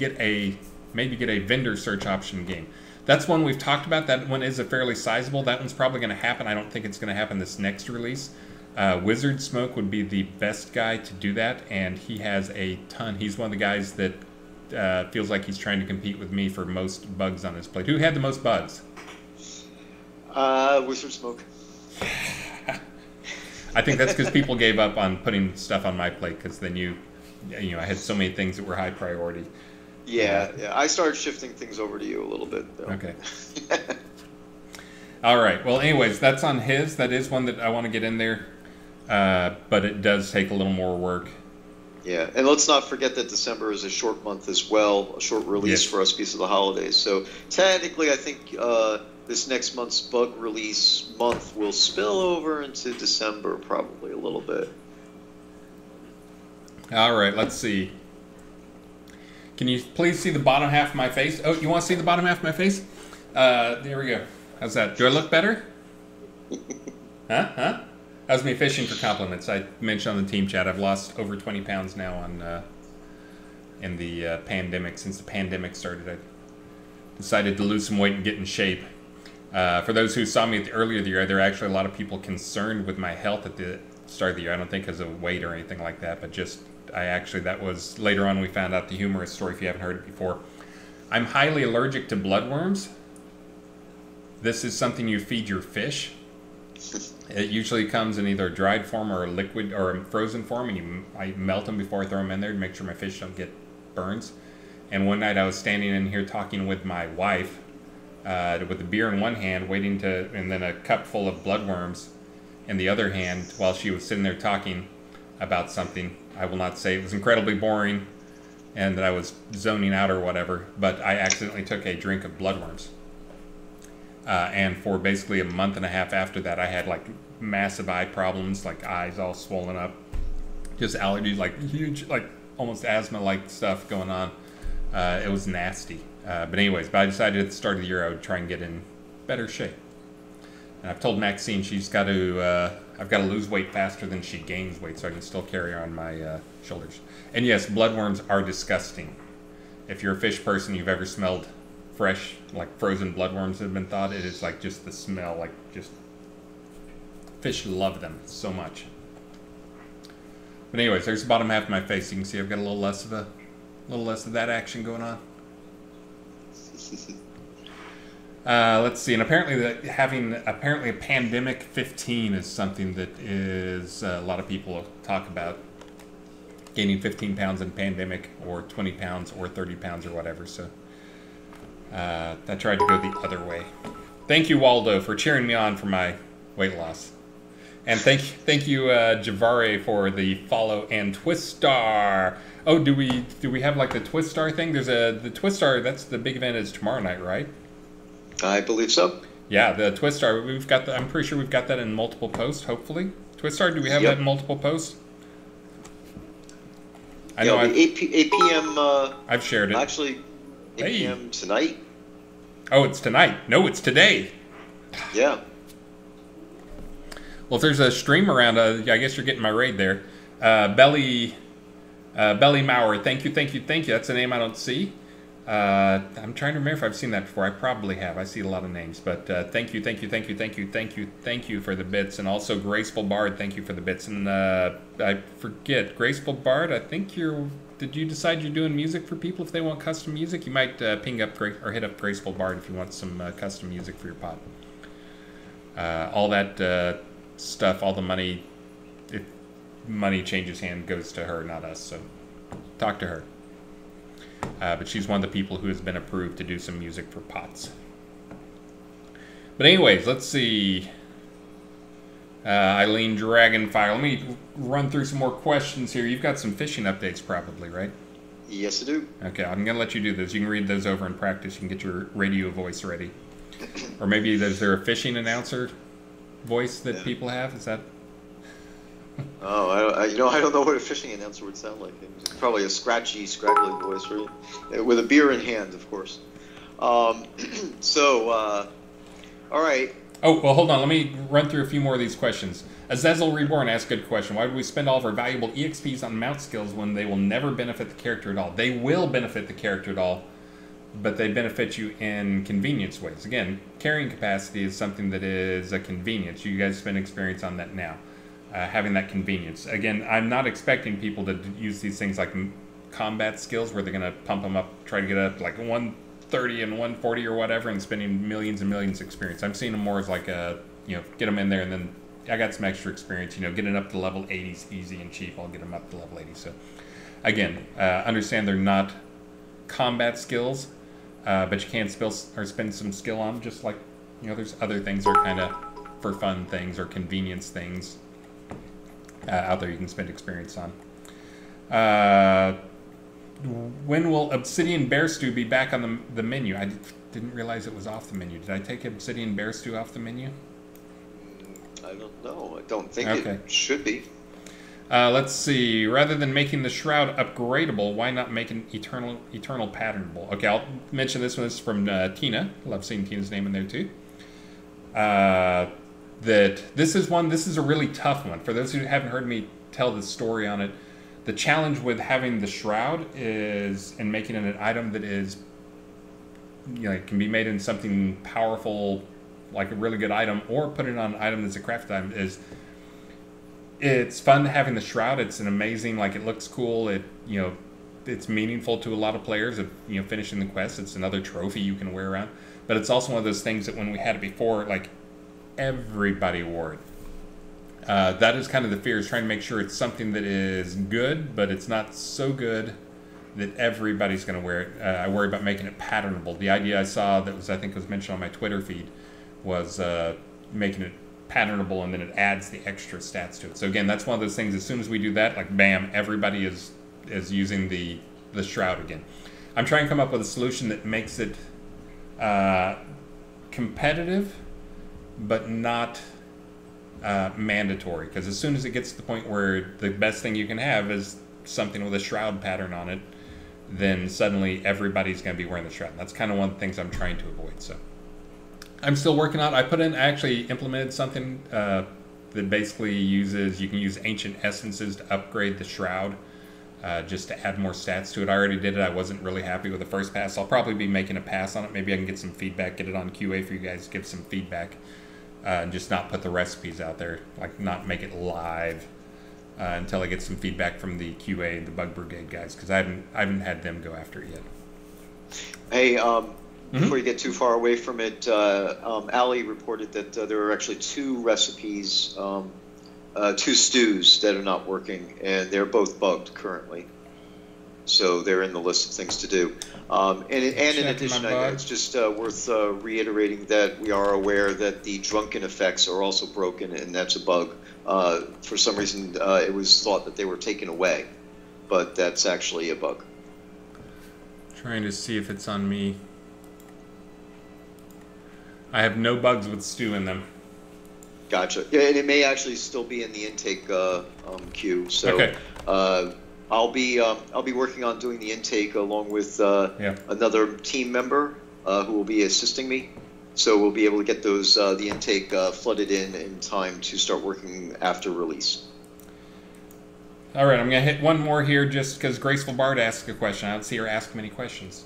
maybe get a vendor search option game? That's one we've talked about. That one is a fairly sizable. That one's probably going to happen. I don't think it's going to happen this next release. Wizard Smoke would be the best guy to do that, and he has a ton. He's one of the guys that feels like he's trying to compete with me for most bugs on his plate. Who had the most bugs? Wizard Smoke. I think that's because people gave up on putting stuff on my plate, because then I had so many things that were high priority. Yeah. I started shifting things over to you a little bit, though. Okay. All right. Well, anyways, that's on his. That is one that I want to get in there, but it does take a little more work. Yeah, and let's not forget that December is a short month as well, a short release for us because of the holidays. So technically, I think this next month's bug release month will spill over into December probably a little bit. All right, let's see. Can you please see the bottom half of my face? Oh, you want to see the bottom half of my face? There we go. How's that? Do I look better? Huh? That was me fishing for compliments. I mentioned on the team chat I've lost over 20 pounds now on in the pandemic. Since the pandemic started, I decided to lose some weight and get in shape. For those who saw me at the earlier of the year, there are actually a lot of people concerned with my health at the start of the year. I don't think because of weight or anything like that, but just that was later on we found out the humorous story if you haven't heard it before. I'm highly allergic to bloodworms. This is something you feed your fish. It usually comes in either a dried form or a liquid or a frozen form, and I melt them before I throw them in there to make sure my fish don't get burns. And one night I was standing in here talking with my wife with the beer in one hand, and then a cup full of bloodworms in the other hand while she was sitting there talking about something. I will not say. It was incredibly boring and that I was zoning out or whatever, but I accidentally took a drink of bloodworms. And for basically a month and a half after that, I had like massive eye problems, like eyes all swollen up, just allergies, like huge, like almost asthma-like stuff going on. It was nasty. But I decided at the start of the year I would try and get in better shape. And I've told Maxine I've got to lose weight faster than she gains weight so I can still carry her on my shoulders. And yes, bloodworms are disgusting. If you're a fish person, you've ever smelled fresh, like frozen bloodworms that have been thawed, it is like just the smell, like just fish love them so much. But anyways, there's the bottom half of my face. You can see I've got a little less of that action going on. Let's see, and apparently a pandemic 15 is something that is a lot of people talk about. Gaining 15 pounds in pandemic, or 20 pounds, or 30 pounds, or whatever. So I tried to go the other way. Thank you, Waldo, for cheering me on for my weight loss. And thank you, Javare, for the follow and Twist Star. Oh, do we have like the Twist Star thing? There's the Twist Star. That's the big event is tomorrow night, right? I believe so. Yeah, the Twist Star. I'm pretty sure we've got that in multiple posts. Hopefully, Twist Star. Do we have that in multiple posts? I know. 8 p.m. I've shared it. Actually, 8 p.m. tonight. Oh, it's tonight. No, it's today. Yeah. Well, if there's a stream around, I guess you're getting my raid there. Belly Maurer, thank you. That's a name I don't see. I'm trying to remember if I've seen that before. I probably have. I see a lot of names, but thank you for the bits, and also Graceful Bard, thank you for the bits. And I forget, Graceful Bard, I think did you decide you're doing music for people if they want custom music? You might ping up or hit up Graceful Bard if you want some custom music for your pod. All that stuff, all the money, if money changes hand, goes to her, not us. So talk to her. But she's one of the people who has been approved to do some music for pots. But anyways, let's see. Eileen Dragonfire. Let me run through some more questions here. You've got some fishing updates probably, right? Yes, I do. Okay, I'm going to let you do those. You can read those over in practice. You can get your radio voice ready. Or maybe is there a fishing announcer voice that people have? Is that... Oh, I don't know what a fishing announcer would sound like. Probably a scraggly voice, right? With a beer in hand, of course. All right. Oh, well, hold on. Let me run through a few more of these questions. Azazel Reborn asked a good question. Why do we spend all of our valuable EXPs on mount skills when they will never benefit the character at all? They will benefit the character at all, but they benefit you in convenience ways. Again, carrying capacity is something that is a convenience. You guys spend experience on that now. Having that convenience. Again, I'm not expecting people to use these things like combat skills where they're going to pump them up, try to get up like 130 and 140 or whatever and spending millions and millions of experience. I'm seeing them more as like get them in there and then I got some extra experience, getting up to level 80 is easy and cheap. I'll get them up to level 80. So again, understand they're not combat skills, but you can spend some skill on them, just like, there's other things that are kind of for fun things or convenience things out there you can spend experience on. When will Obsidian Bear Stew be back on the menu? I didn't realize it was off the menu. Did I take Obsidian Bear Stew off the menu? I don't know. I don't think okay. It should be. Let's see. Rather than making the shroud upgradable, why not make an eternal patternable? Okay, I'll mention this one. This is from Tina. Love seeing Tina's name in there too. This is a really tough one. For those who haven't heard me tell the story on it, the challenge with having the shroud is, and making it an item that is, can be made into something powerful, like a really good item, or put it on an item that's a craft item, is it's fun having the shroud. It's an amazing, it looks cool. It's meaningful to a lot of players of, finishing the quest. It's another trophy you can wear around. But it's also one of those things that when we had it before, everybody wore it. That is kind of the fear, is trying to make sure it's something that is good, but it's not so good that everybody's going to wear it. I worry about making it patternable. The idea I saw that I think was mentioned on my Twitter feed was making it patternable, and then it adds the extra stats to it. So again, that's one of those things, as soon as we do that, bam, everybody is using the shroud again. I'm trying to come up with a solution that makes it competitive, but not mandatory, because as soon as it gets to the point where the best thing you can have is something with a shroud pattern on it, then suddenly everybody's going to be wearing the shroud. And that's kind of one of the things I'm trying to avoid. So I'm still working on it. I actually implemented something that basically you can use ancient essences to upgrade the shroud, just to add more stats to it. I already did it. I wasn't really happy with the first pass. I'll probably be making a pass on it. Maybe I can get some feedback, get it on QA for you guys, give some feedback, and just not put the recipes out there, not make it live until I get some feedback from the QA, the Bug Brigade guys, because I haven't had them go after it yet. Hey, before you get too far away from it, Ali reported that there are actually 2 recipes, 2 stews that are not working, and they're both bugged currently. So they're in the list of things to do. And in addition, it's just worth reiterating that we are aware that the drunken effects are also broken, and that's a bug. For some reason, it was thought that they were taken away, but that's actually a bug. Trying to see if it's on me. I have no bugs with stew in them. Gotcha. Yeah, and it may actually still be in the intake queue. So okay. I'll be working on doing the intake along with another team member who will be assisting me. So we'll be able to get those the intake flooded in time to start working after release. All right, I'm going to hit one more here just because Graceful Bard asked a question. I don't see her ask many questions.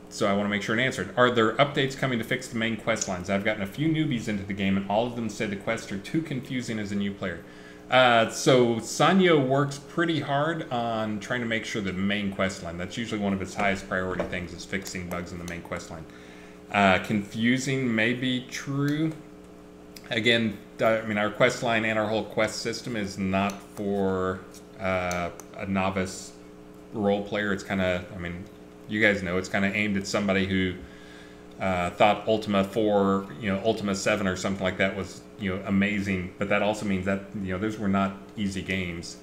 So I want to make sure and answer it. Are there updates coming to fix the main quest lines? I've gotten a few newbies into the game, and all of them say the quests are too confusing as a new player. So Sanyo works pretty hard on trying to make sure the main quest line, that's usually one of his highest priority things, is fixing bugs in the main quest line. Confusing may be true. Again, our quest line and our whole quest system is not for a novice role player. It's kind of, you guys know, it's kind of aimed at somebody who thought Ultima 4, Ultima 7 or something like that was, amazing. But that also means that, those were not easy games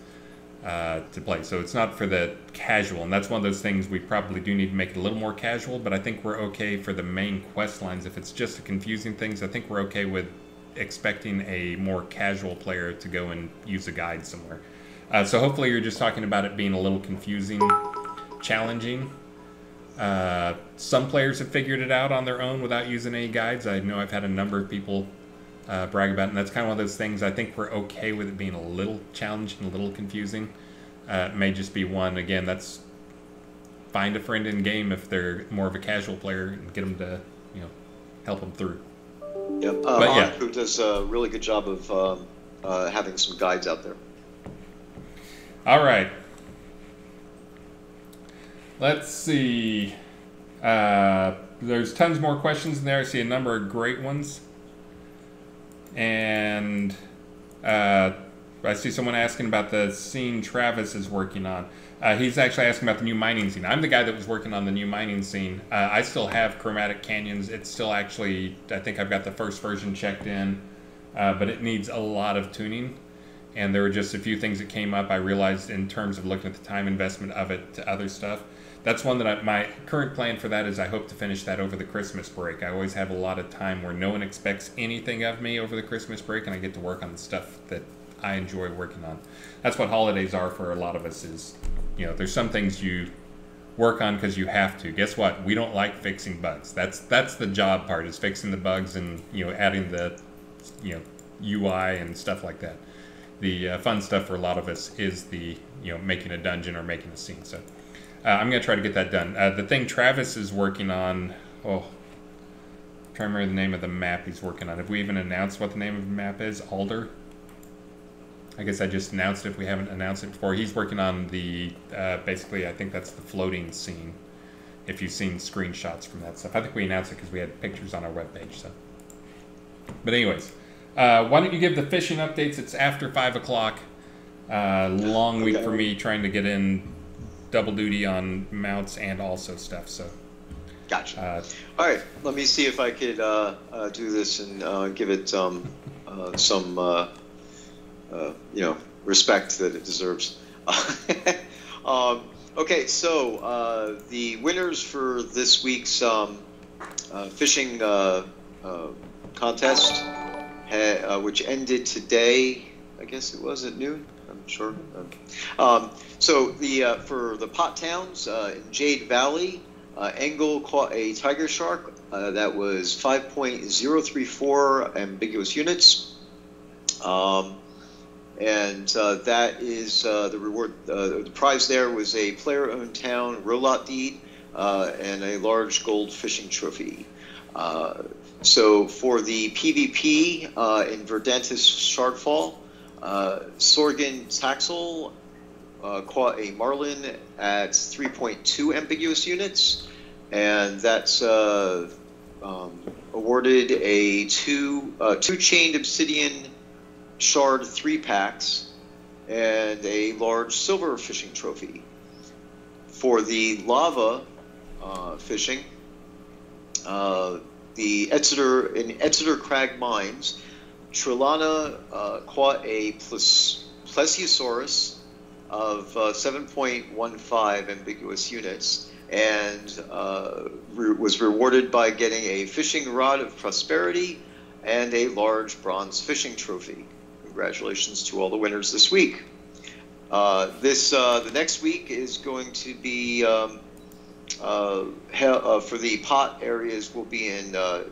to play. So it's not for the casual. And that's one of those things we probably do need to make it a little more casual. But I think we're okay for the main quest lines. If it's just the confusing things, I think we're okay with expecting a more casual player to go and use a guide somewhere. So hopefully you're just talking about it being a little confusing, challenging. Some players have figured it out on their own without using any guides. I know I've had a number of people brag about it, and that's kind of one of those things. I think we're okay with it being a little challenging, a little confusing. It may just be one, again, that's find a friend in game if they're more of a casual player and get them to, help them through. Yep. Who does a really good job of having some guides out there. All right. Let's see. There's tons more questions in there. I see a number of great ones. And I see someone asking about the scene Travis is working on. He's actually asking about the new mining scene. I'm the guy that was working on the new mining scene. I still have Chromatic Canyons. It's still actually, I think I've got the first version checked in, but it needs a lot of tuning. And there were just a few things that came up. I realized in terms of looking at the time investment of it to other stuff. That's one that my current plan for that is I hope to finish that over the Christmas break. I always have a lot of time where no one expects anything of me over the Christmas break, and I get to work on the stuff that I enjoy working on. That's what holidays are for a lot of us. Is, you know, there's some things you work on because you have to. Guess what? We don't like fixing bugs. That's the job part, is fixing the bugs and, you know, adding the, you know, UI and stuff like that. The fun stuff for a lot of us is the, you know, making a dungeon or making a scene. So I'm gonna try to get that done. The thing Travis is working on. Oh, I'm trying to remember the name of the map he's working on. Have we even announced what the name of the map is? Alder? I guess I just announced it if we haven't announced it before. He's working on the, basically, I think that's the floating scene, if you've seen screenshots from that stuff. I think we announced it because we had pictures on our webpage. So. But anyways, why don't you give the fishing updates? It's after 5 o'clock. Long week for me, trying to get in double duty on mounts and also stuff. So. Gotcha. All right, let me see if I could do this and give it some you know, respect that it deserves. Okay, so the winners for this week's fishing contest, which ended today, I guess it was at noon. I'm sure. So the for the pot towns in Jade Valley, Engel caught a tiger shark that was 5.034 ambiguous units. And that is the reward. The prize there was a player-owned town rollout deed and a large gold fishing trophy. So for the PvP in Verdantis Shardfall, Sorgan Taxel caught a marlin at 3.2 ambiguous units, and that's awarded a two chained obsidian shard 3-packs and a large silver fishing trophy. For the lava fishing, the Exeter Crag Mines, Trilana caught a Plesiosaurus of 7.15 ambiguous units and was rewarded by getting a fishing rod of prosperity and a large bronze fishing trophy. Congratulations to all the winners this week. The next week is going to be for the pot areas will be in I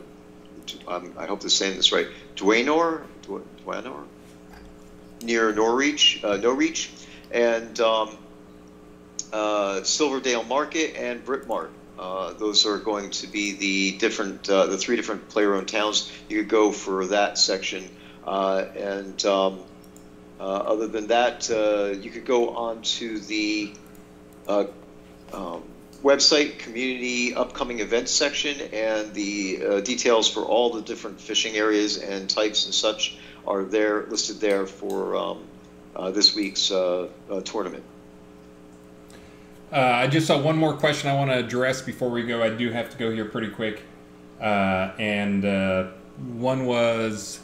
hope I'm saying this right, Dwanor near Norreach, and Silverdale Market and Britmart. Those are going to be the different the 3 different player-owned towns. You could go for that section. Other than that, you could go on to the website community upcoming events section, and the details for all the different fishing areas and types and such are there listed there for this week's tournament. I just saw one more question I want to address before we go. I do have to go here pretty quick. One was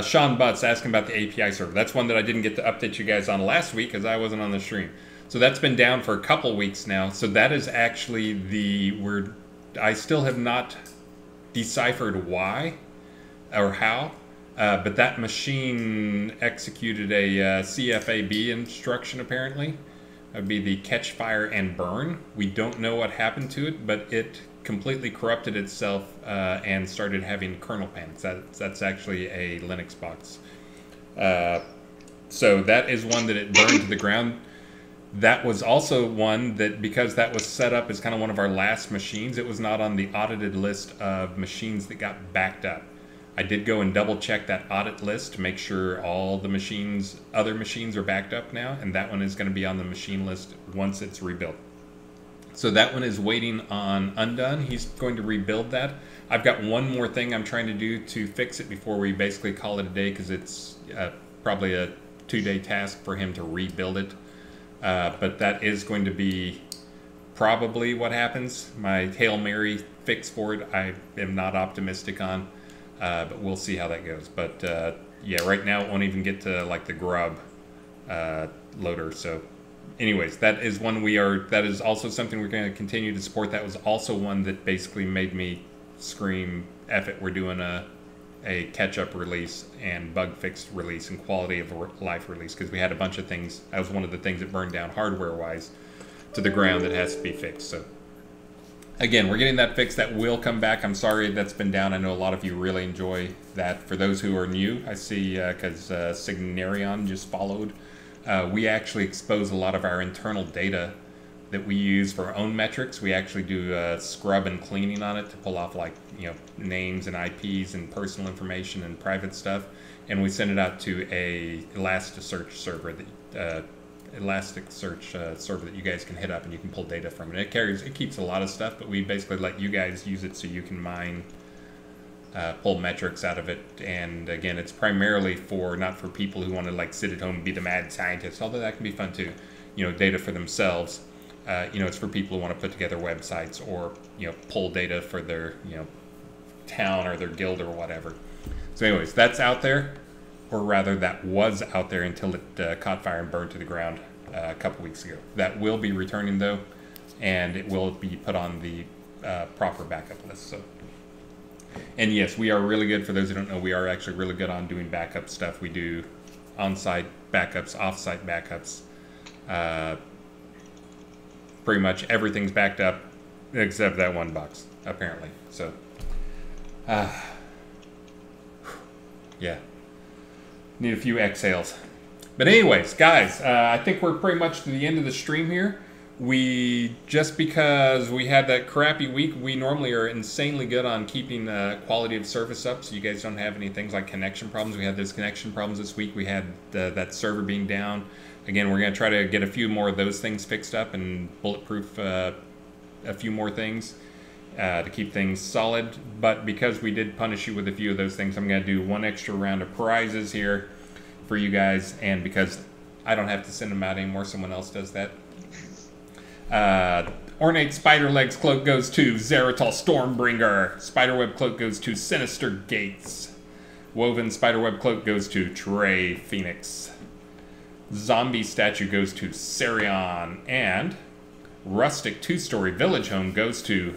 Sean Butts asking about the API server. That's one that I didn't get to update you guys on last week because I wasn't on the stream. So that's been down for a couple weeks now. So that is actually the word. I still have not deciphered why or how, but that machine executed a CFAB instruction apparently. That would be the catch, fire, and burn. We don't know what happened to it, but it completely corrupted itself and started having kernel panics. That's actually a Linux box. So that is one that it burned to the ground. That was also one that, because that was set up as kind of one of our last machines, it was not on the audited list of machines that got backed up. I did go and double check that audit list to make sure all the machines, other machines are backed up now, and that one is going to be on the machine list once it's rebuilt. So that one is waiting on Undone. He's going to rebuild that. I've got one more thing I'm trying to do to fix it before we basically call it a day, because it's probably a 2-day task for him to rebuild it. But that is going to be probably what happens. My Hail Mary fix for it, I am not optimistic on. But we'll see how that goes. But yeah, right now it won't even get to like the grub loader. So anyways, that is one that is also something we're going to continue to support. That was also one that basically made me scream, F it, we're doing a a catch-up release and bug fix release and quality of life release, because we had a bunch of things. That was one of the things that burned down hardware-wise to the ground that has to be fixed. So again, we're getting that fixed. That will come back. I'm sorry that's been down. I know a lot of you really enjoy that. For those who are new, I see because Signarion just followed. We actually expose a lot of our internal data that we use for our own metrics. We actually do scrub and cleaning on it to pull off, like, you know, names and IPs and personal information and private stuff, and we send it out to a Elasticsearch server that server that you guys can hit up, and you can pull data from it. It keeps a lot of stuff, but we basically let you guys use it so you can mine, pull metrics out of it. And again, it's primarily not for people who want to like sit at home and be the mad scientist, although that can be fun too. You know, data for themselves. You know, it's for people who want to put together websites or, you know, pull data for their, you know, town or their guild or whatever. So anyways, that's out there, or rather that was out there until it caught fire and burned to the ground a couple weeks ago. That will be returning though, and it will be put on the proper backup list. So, and yes, we are really good. For those who don't know, we are actually really good on doing backup stuff. We do on-site backups, off-site backups. Pretty much everything's backed up except that one box, apparently. So, yeah, need a few exhales. But anyways, guys, I think we're pretty much to the end of the stream here. Just because we had that crappy week, we normally are insanely good on keeping quality of service up, so you guys don't have any things like connection problems. We had those connection problems this week. We had that server being down. Again, we're going to try to get a few more of those things fixed up and bulletproof a few more things to keep things solid. But because we did punish you with a few of those things, I'm going to do one extra round of prizes here for you guys. And because I don't have to send them out anymore, someone else does that. Ornate Spider Legs Cloak goes to Zeratal Stormbringer. Spiderweb Cloak goes to Sinister Gates. Woven Spiderweb Cloak goes to Trey Phoenix. Zombie Statue goes to Sarion, and Rustic 2-Story Village Home goes to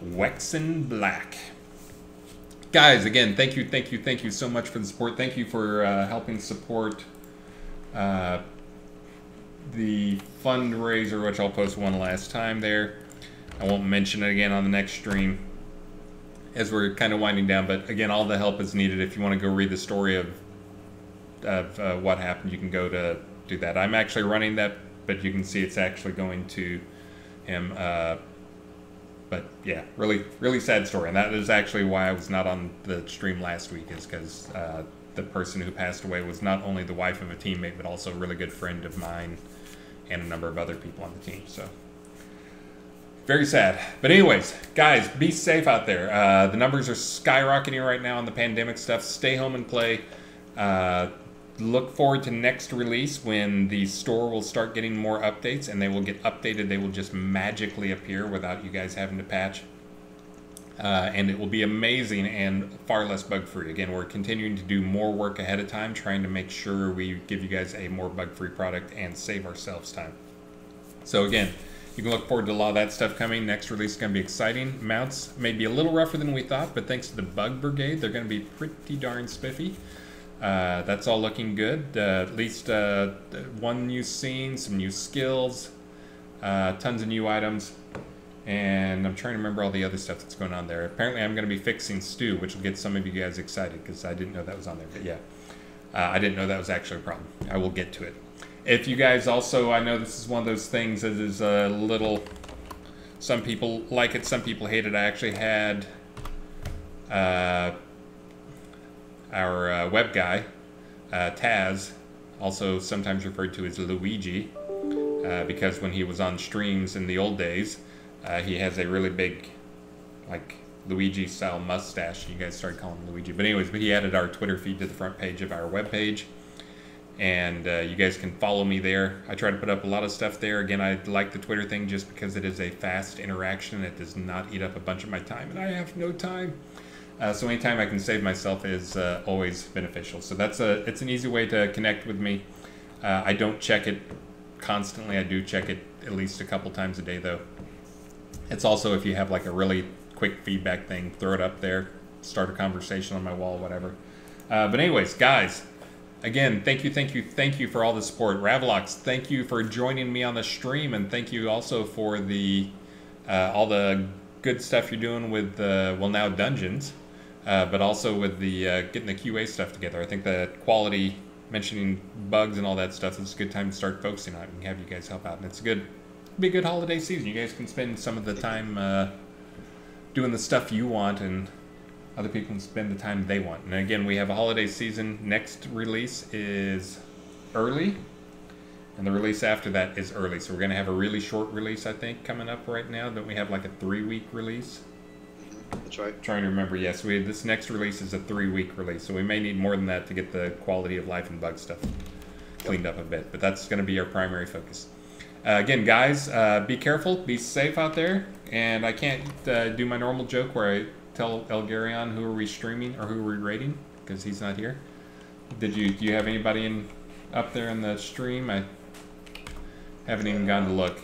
Wexen Black. Guys, again, thank you so much for the support. Thank you for helping support the fundraiser, which I'll post one last time there. I won't mention it again on the next stream as we're kind of winding down, but again, all the help is needed. If you want to go read the story of what happened, you can go to do that. I'm actually running that, but you can see it's actually going to him. But yeah, really sad story, and that is actually why I was not on the stream last week, is because the person who passed away was not only the wife of a teammate, but also a really good friend of mine and a number of other people on the team. So very sad. But anyways, guys, be safe out there. The numbers are skyrocketing right now on the pandemic stuff. Stay home and play. Look forward to next release, when the store will start getting more updates, and they will get updated. They will just magically appear without you guys having to patch. And it will be amazing and far less bug-free. Again, we're continuing to do more work ahead of time, trying to make sure we give you guys a more bug-free product and save ourselves time. So again, you can look forward to a lot of that stuff coming. Next release is going to be exciting. Mounts may be a little rougher than we thought, but thanks to the Bug Brigade, they're going to be pretty darn spiffy. That's all looking good. At least one new scene, some new skills, tons of new items, and I'm trying to remember all the other stuff that's going on there. Apparently I'm going to be fixing Stew, which will get some of you guys excited, because I didn't know that was on there. But yeah, I didn't know that was actually a problem. I will get to it. If you guys also, I know this is one of those things that is a little, some people like it, some people hate it. I actually had our web guy, Taz, also sometimes referred to as Luigi, because when he was on streams in the old days, he has a really big, like, Luigi-style mustache. You guys started calling him Luigi. But anyways, he added our Twitter feed to the front page of our webpage, and you guys can follow me there. I try to put up a lot of stuff there. Again, I like the Twitter thing just because it is a fast interaction. It does not eat up a bunch of my time, and I have no time. So anytime I can save myself is always beneficial. So it's an easy way to connect with me. I don't check it constantly. I do check it at least a couple times a day, though. It's also, if you have like a really quick feedback thing, throw it up there. start a conversation on my wall, whatever. But anyways, guys, again, thank you for all the support. Ravalox, thank you for joining me on the stream, and thank you also for the all the good stuff you're doing with well, now Dungeons, but also with the getting the QA stuff together. I think the quality, mentioning bugs and all that stuff, is a good time to start focusing on it and have you guys help out. And it's be a good holiday season. You guys can spend some of the time doing the stuff you want, and other people can spend the time they want. And again, we have a holiday season. Next release is early, and the release after that is early. So we're going to have a really short release, I think, coming up right now. Don't we have like a 3-week release? That's right. I'm trying to remember. Yes, this next release is a 3-week release. So we may need more than that to get the quality of life and bug stuff cleaned up a bit. But that's going to be our primary focus. Again, guys, be careful. Be safe out there. And I can't do my normal joke where I tell Elgarion who are we streaming or who are we rating, because he's not here. Do you have anybody up there in the stream? I haven't even gone to look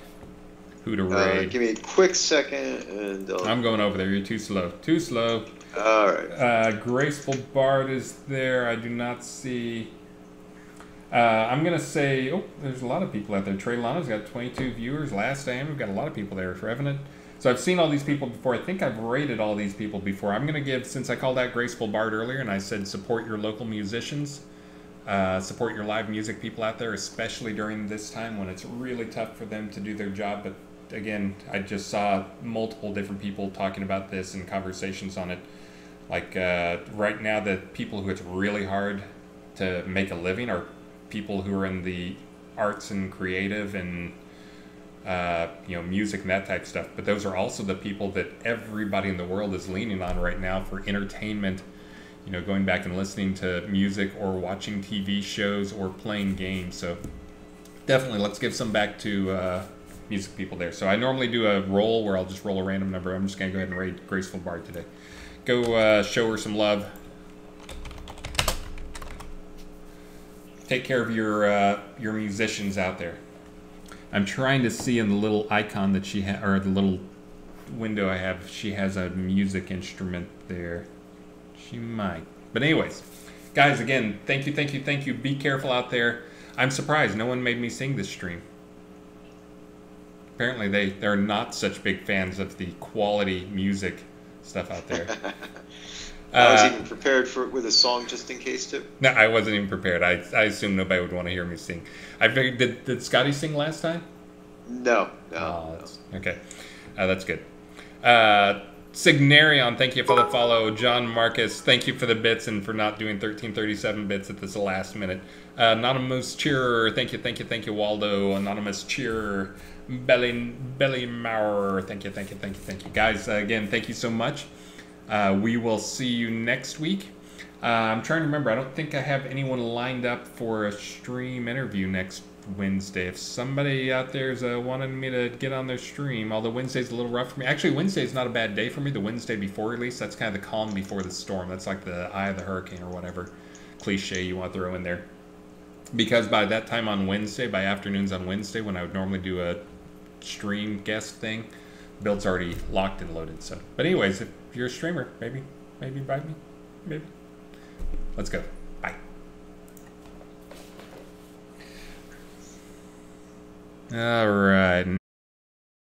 who to raid. Give me a quick second, and I'm going over there. You're too slow. Too slow. All right. Graceful Bard is there. I do not see. I'm gonna say, oh, there's a lot of people out there. Trey Lana's got 22 viewers. Last time we've got a lot of people there. Revenant. So I've seen all these people before. I think I've rated all these people before. I'm going to give, since I called out Graceful Bard earlier and I said support your local musicians, support your live music people out there, especially during this time when it's really tough for them to do their job. But again, I just saw multiple different people talking about this and conversations on it. Like right now, the people who it's really hard to make a living are people who are in the arts and creative and music and that type of stuff. But those are also the people that everybody in the world is leaning on right now for entertainment, going back and listening to music or watching TV shows or playing games. So definitely let's give some back to music people there. So I normally do a roll where I'll just roll a random number. I'm just going to go ahead and raid Graceful Bard today. Go show her some love. Take care of your musicians out there. I'm trying to see in the little icon that she has, or the little window I have, she has a music instrument there. She might. But anyways, guys, again, thank you. Be careful out there. I'm surprised no one made me sing this stream. Apparently they're not such big fans of the quality music stuff out there. I was even prepared with a song just in case too. No, I wasn't even prepared. I assumed nobody would want to hear me sing. I figured, did Scotty sing last time? No. Oh, okay. That's good. Signarion, thank you for the follow. John Marcus, thank you for the bits and for not doing 1337 bits at this last minute. Anonymous Cheerer, thank you. Waldo, Anonymous Cheerer, Belly Maurer, thank you. Guys, again, thank you so much. We will see you next week. I'm trying to remember. I don't think I have anyone lined up for a stream interview next Wednesday. If somebody out there is wanting me to get on their stream, although Wednesday's a little rough for me. Actually, Wednesday's not a bad day for me. The Wednesday before release, that's kind of the calm before the storm. That's like the eye of the hurricane or whatever cliche you want to throw in there. Because by that time on Wednesday, by afternoons on Wednesday, when I would normally do a stream guest thing, build's already locked and loaded. So, but anyways, if you're a streamer, maybe invite me, maybe. Let's go. Bye. All right.